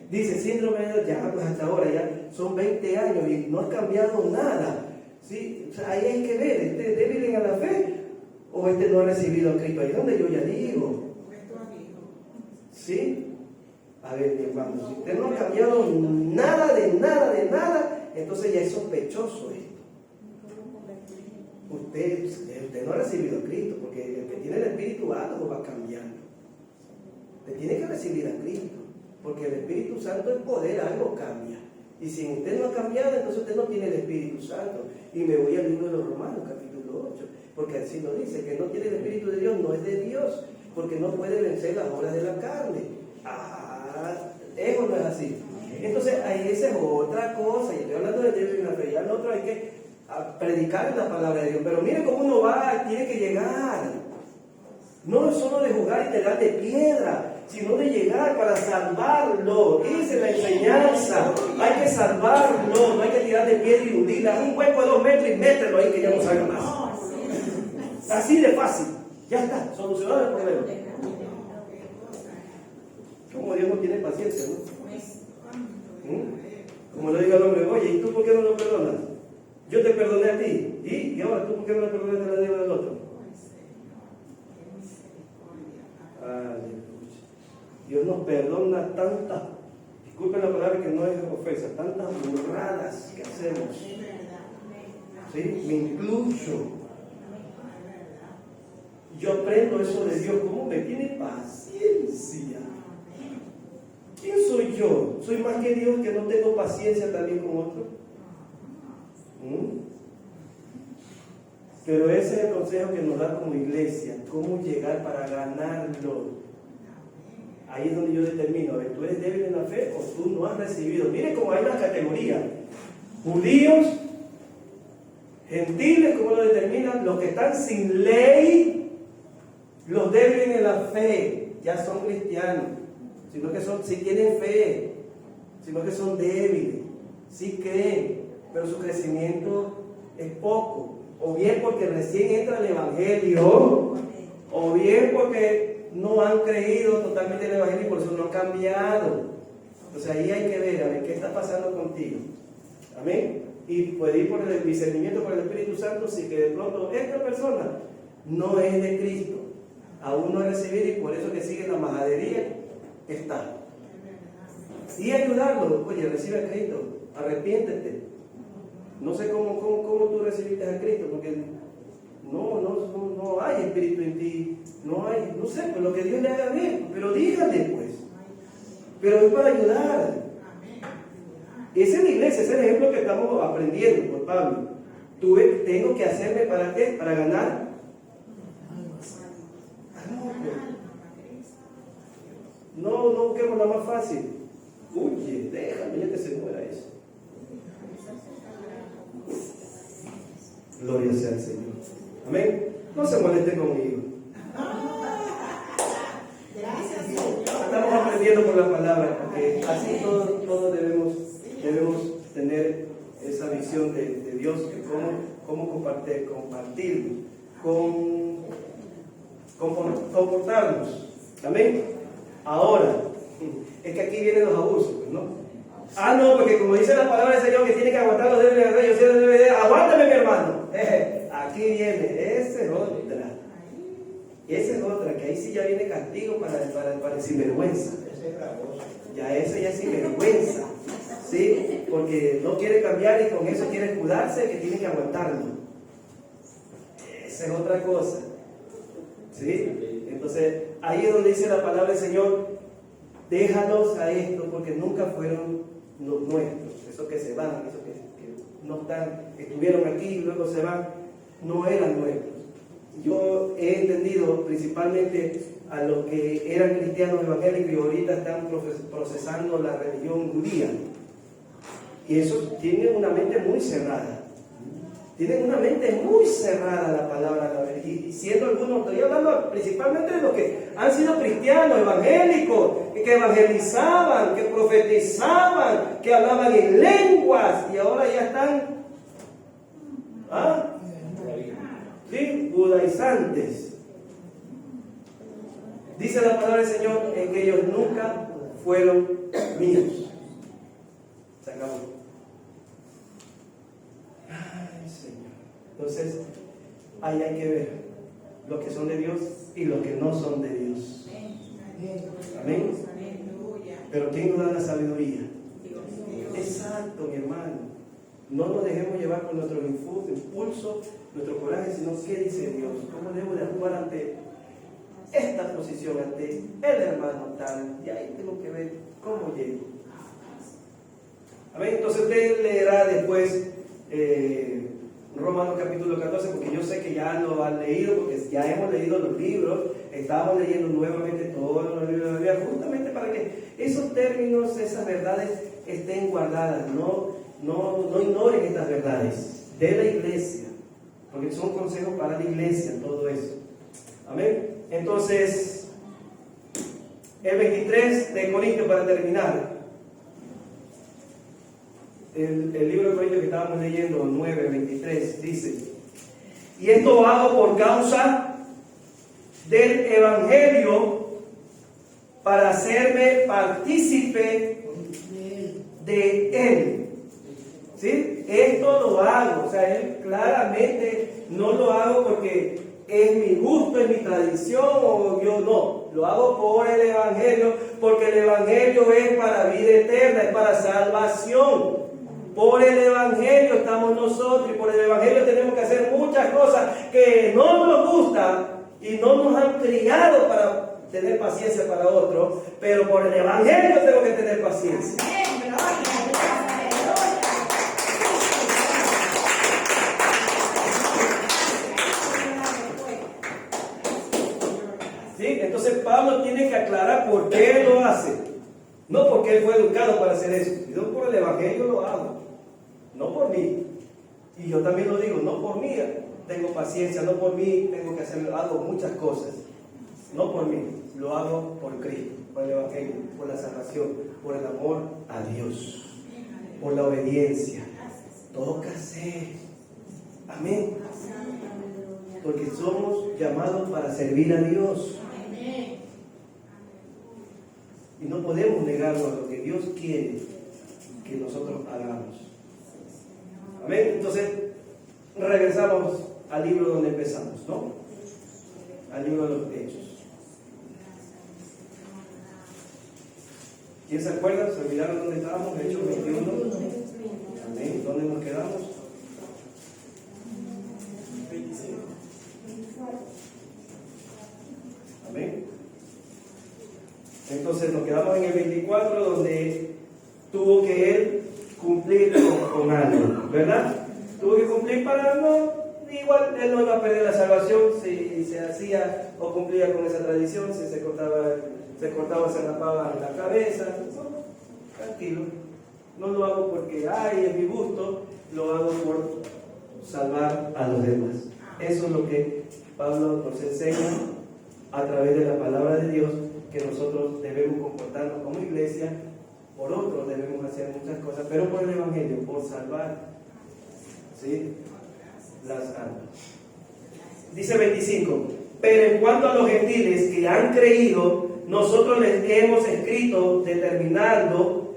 Dice, síndrome de ya, pues hasta ahora ya son 20 años y no ha cambiado nada. ¿Sí? O sea, ahí hay que ver, ¿este es débil en la fe o este no ha recibido a Cristo? Ahí es donde yo ya digo. ¿Sí? A ver, mi hermano, si usted no ha cambiado nada, entonces ya es sospechoso esto. Usted no ha recibido a Cristo, porque el que tiene el Espíritu algo va cambiando. Usted tiene que recibir a Cristo, porque el Espíritu Santo es poder, algo cambia. Y si usted no ha cambiado, entonces usted no tiene el Espíritu Santo. Y me voy al libro de los Romanos, capítulo 8, porque así lo dice, que no tiene el Espíritu de Dios, no es de Dios, porque no puede vencer las obras de la carne. Eso no es así. Entonces, ahí esa es otra cosa. Y estoy hablando de Dios y la fe. Ya el otro hay que predicar la palabra de Dios. Pero mire cómo uno va, tiene que llegar. No es solo de jugar y tirar de piedra, sino de llegar para salvarlo. Esa es la enseñanza. Hay que salvarlo, no hay que tirar de piedra y hundirla. Un hueco de 2 metros y mételo ahí que ya no salga más. Así de fácil. Ya está, solucionado el problema. Como Dios no tiene paciencia, ¿no? Como le diga al hombre, oye, ¿y tú por qué no lo perdonas? Yo te perdoné a ti. ¿Y ahora tú por qué no le perdonas la deuda del otro? Aleluya. Dios nos perdona tantas, disculpen la palabra que no es ofensa, tantas burradas que hacemos. ¿Sí? Me incluyo. Yo aprendo eso de Dios, cómo me tiene paciencia. ¿Quién soy yo? ¿Soy más que Dios que no tengo paciencia también con otros? Pero ese es el consejo que nos da como iglesia, cómo llegar para ganarlo. Ahí es donde yo determino, a ver, ¿tú eres débil en la fe o tú no has recibido? Mire cómo hay una categoría. Judíos, gentiles, ¿cómo lo determinan? Los que están sin ley, los débiles en la fe, ya son cristianos, sino que sí tienen fe, sino que son débiles, sí creen, pero su crecimiento es poco. O bien porque recién entra el Evangelio, o bien porque no han creído totalmente el Evangelio y por eso no han cambiado. Entonces ahí hay que ver, a ver qué está pasando contigo. Amén. Y puede ir por el discernimiento por el Espíritu Santo si que de pronto esta persona no es de Cristo, aún no ha recibido y por eso que sigue la majadería está. Y ayudarlo, oye, recibe a Cristo, arrepiéntete. No sé cómo tú recibiste a Cristo, porque no hay espíritu en ti, no sé, pues lo que Dios le haga ver, pero dígale pues. Pero es para ayudar. Esa es la iglesia, ese es el ejemplo que estamos aprendiendo por Pablo. Tengo que hacerme ¿para qué? Para ganar. No busquemos la más fácil. Oye, déjame ya que se muera eso. Gloria sea al Señor. Amén. No se moleste conmigo. Estamos aprendiendo por la palabra, porque así todos debemos tener esa visión de Dios, de cómo compartir, comportarnos. Amén. Ahora, es que aquí vienen los abusos, ¿no? No, porque como dice la palabra del Señor que tiene que aguantar los débiles del rey, yo soy débil, aguántame mi hermano. Aquí viene, esa es otra, que ahí sí ya viene castigo para el sinvergüenza. Ya eso ya es sinvergüenza, ¿sí? Porque no quiere cambiar y con eso quiere escudarse, que tiene que aguantarlo. Esa es otra cosa, ¿sí? Entonces, ahí es donde dice la palabra del Señor, déjalos a esto porque nunca fueron los nuestros, esos que se van, esos que no están, estuvieron aquí y luego se van, no eran nuestros. Yo he entendido principalmente a los que eran cristianos evangélicos y ahorita están procesando la religión judía. Y esos tienen una mente muy cerrada. Tienen una mente muy cerrada la palabra. Y siendo algunos, estoy hablando principalmente de los que han sido cristianos, evangélicos, que evangelizaban, que profetizaban, que hablaban en lenguas y ahora ya están ¿sí? Judaizantes. Dice la palabra del Señor en que ellos nunca fueron míos. Se acabó. Ay, Señor. Entonces, ahí hay que ver los que son de Dios y los que no son de Dios. Amén. Pero ¿quién nos da la sabiduría? Exacto, mi hermano. No nos dejemos llevar por nuestro impulso, nuestro coraje, sino ¿qué dice Dios? ¿Cómo debo de actuar ante esta posición ante el hermano tal, y ahí tengo que ver cómo llego. Amén. Entonces usted leerá después Romanos capítulo 14, porque yo sé que ya lo han leído, porque ya hemos leído los libros, estamos leyendo nuevamente todos los libros de la Biblia, justamente para que esos términos, esas verdades estén guardadas. No ignoren estas verdades de la iglesia, porque son consejos para la iglesia, todo eso. Amén. Entonces, el 23 de Corintios, para terminar, el libro de Corintios que estábamos leyendo, 9:23, dice: y esto hago por causa del Evangelio, para hacerme partícipe de él. ¿Sí? Esto lo hago, o sea, él claramente no lo hago porque es mi gusto, es mi tradición, o yo no, lo hago por el Evangelio, porque el Evangelio es para vida eterna, es para salvación. Por el Evangelio estamos nosotros, y por el Evangelio tenemos que hacer muchas cosas que no nos gustan y no nos han criado para tener paciencia para otros, pero por el Evangelio tengo que tener paciencia. ¿Sí? Entonces Pablo tiene que aclarar por qué lo hace. No porque él fue educado para hacer eso, sino por el Evangelio lo hago. No por mí. Y yo también lo digo, no por mí tengo paciencia, no por mí tengo que hacer, hago muchas cosas. No por mí, lo hago por Cristo, por el Evangelio, por la salvación, por el amor a Dios, por la obediencia. Toca hacer. Amén. Porque somos llamados para servir a Dios. Y no podemos negarnos a lo que Dios quiere que nosotros hagamos. Amén. Entonces, regresamos al libro donde empezamos, ¿no? Al libro de los Hechos. ¿Quién se acuerda? ¿Se olvidaron dónde estábamos? Hechos 21. Amén. ¿Dónde nos quedamos? 25. Amén. Entonces nos quedamos en el 24, donde tuvo que él cumplir con algo, ¿verdad? Tuvo que cumplir para no, igual él no iba a perder la salvación si se hacía o cumplía con esa tradición, si se cortaba, se rapaba la cabeza. No, tranquilo, no lo hago porque, ay, es mi gusto, lo hago por salvar a los demás. Eso es lo que Pablo nos enseña a través de la palabra de Dios, que nosotros debemos comportarnos como iglesia. Por otros debemos hacer muchas cosas, pero por el Evangelio, por salvar, ¿sí?, las almas. Dice 25: pero en cuanto a los gentiles que han creído, nosotros les hemos escrito determinando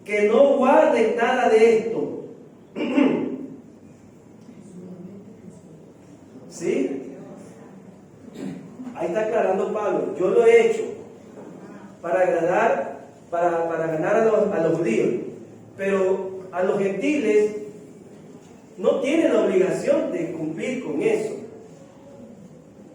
que no guarden nada de esto. ¿Sí? Ahí está aclarando Pablo. Yo lo he hecho para agradar, para ganar a los judíos, pero a los gentiles no tienen la obligación de cumplir con eso.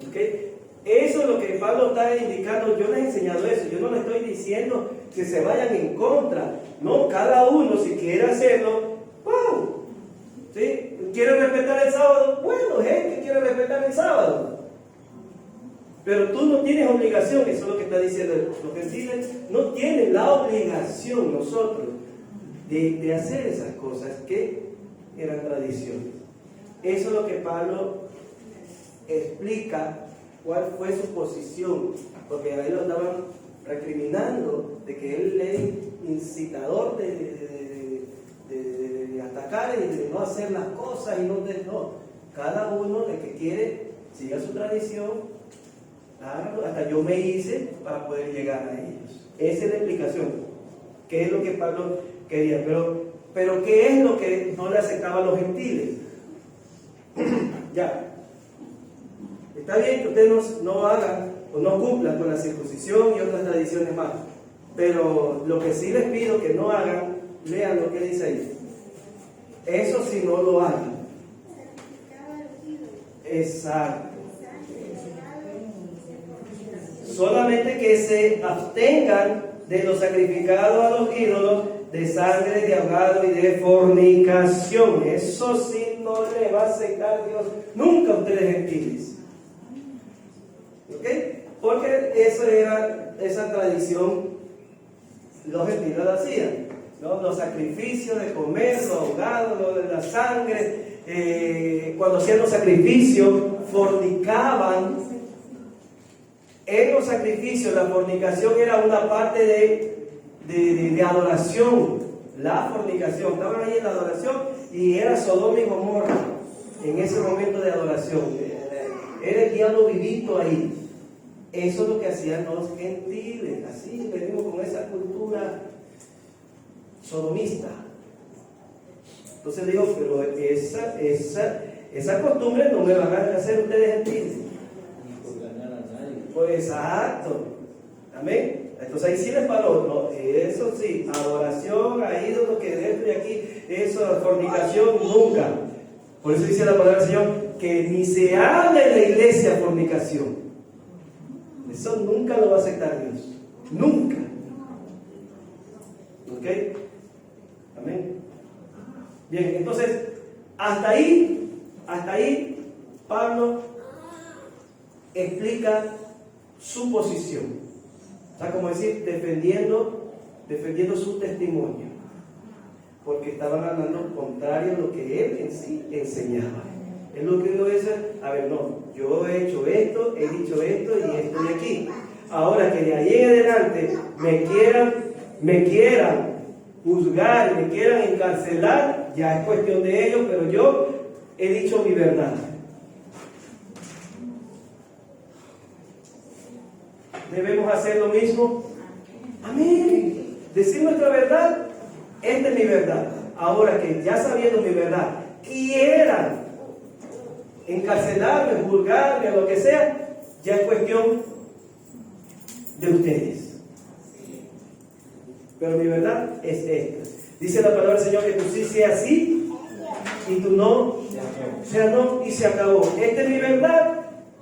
¿Okay? Eso es lo que Pablo está indicando. Yo les he enseñado eso. Yo no les estoy diciendo que se vayan en contra. No, cada uno, si quiere hacerlo, ¡wow! ¿Sí? ¿Quiere respetar el sábado? Bueno, gente quiere respetar el sábado. Pero tú no tienes obligación, eso es lo que está diciendo. Los gentiles no tienen la obligación, nosotros, de hacer esas cosas que eran tradiciones. Eso es lo que Pablo explica, cuál fue su posición, porque ahí lo estaban recriminando de que él es incitador de atacar y de no hacer las cosas, y no. Cada uno, el que quiere, siga su tradición. Hasta yo me hice para poder llegar a ellos. Esa es la explicación. ¿Qué es lo que Pablo quería? Pero ¿qué es lo que no le aceptaba a los gentiles? Ya. Está bien que ustedes no hagan o no cumplan con la circuncisión y otras tradiciones más. Pero lo que sí les pido que no hagan, lean lo que dice ahí. Eso sí no lo hagan. solamente que se abstengan de lo sacrificado a los ídolos, de sangre, de ahogado y de fornicación. Eso sí no le va a aceptar Dios nunca a ustedes gentiles. ¿Ok? Porque eso era esa tradición, los gentiles lo hacían, ¿no? Los sacrificios de comer, lo ahogado, lo de la sangre. Cuando hacían los sacrificios, fornicaban. En los sacrificios, la fornicación era una parte de adoración. La fornicación, estaban ahí en la adoración y era Sodoma y Gomorra en ese momento de adoración. Era el diablo vivito ahí. Eso es lo que hacían los gentiles. Así venimos con esa cultura sodomista. Entonces digo, pero esa costumbre no me van a hacer ustedes gentiles. Pues exacto. Amén. Entonces ahí sí les paró, ¿no? Eso sí, adoración a ídolos que dentro de aquí, eso, fornicación, nunca. Por eso dice la palabra del Señor, que ni se hable en la iglesia fornicación. Eso nunca lo va a aceptar Dios. Nunca. ¿Ok? Amén. Bien, entonces, hasta ahí, Pablo explica su posición. O sea, como decir, defendiendo su testimonio. Porque estaban hablando contrario a lo que él en sí enseñaba. Es lo que uno dice, a ver, no, yo he hecho esto, he dicho esto y estoy aquí. Ahora que de ahí en adelante me quieran juzgar y me quieran encarcelar, ya es cuestión de ellos, pero yo he dicho mi verdad. ¿Debemos hacer lo mismo? Amén. Decir nuestra verdad, esta es mi verdad. Ahora que ya sabiendo mi verdad, quieran encarcelarme, juzgarme, o lo que sea, ya es cuestión de ustedes. Pero mi verdad es esta. Dice la palabra del Señor que tú sí seas sí y tú no sea no, y se acabó. Esta es mi verdad.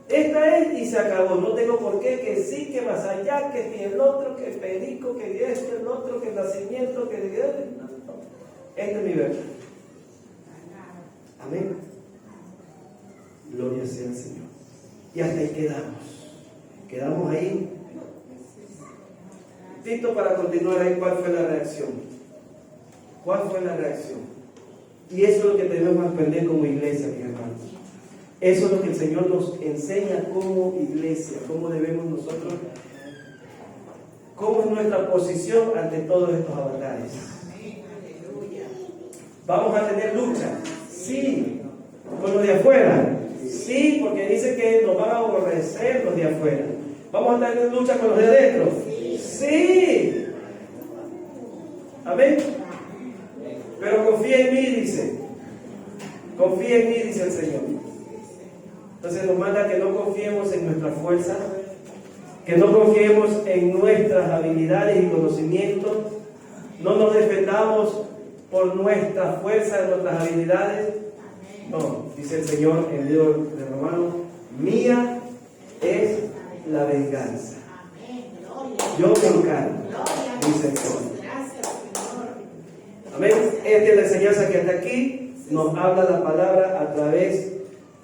Esta es y se acabó. No tengo por qué que sí, que más allá, que ni el otro, que el perico, que esto, el otro, que el nacimiento, que no. Esta es mi verdad. Amén. Gloria sea al Señor. Y hasta ahí quedamos. Quedamos ahí. Listo para continuar ahí. ¿Cuál fue la reacción? ¿Cuál fue la reacción? Y eso es lo que tenemos que aprender como iglesia, mis hermanos. Eso es lo que el Señor nos enseña como iglesia, cómo debemos nosotros, cómo es nuestra posición ante todos estos avatares. ¿Vamos a tener lucha? Sí. ¿Con los de afuera? Sí, porque dice que nos van a aborrecer los de afuera. ¿Vamos a tener lucha con los de adentro? Sí. Amén. Pero confía en mí, dice. Confía en mí, dice el Señor. Entonces nos manda que no confiemos en nuestra fuerza, que no confiemos en nuestras habilidades y conocimientos, no nos defendamos por nuestra fuerza, en nuestras habilidades. No, dice el Señor en el libro de Romanos, mía es la venganza. Yo me encargo, dice el Señor. Amén. Esta es la enseñanza que hasta aquí nos habla la palabra a través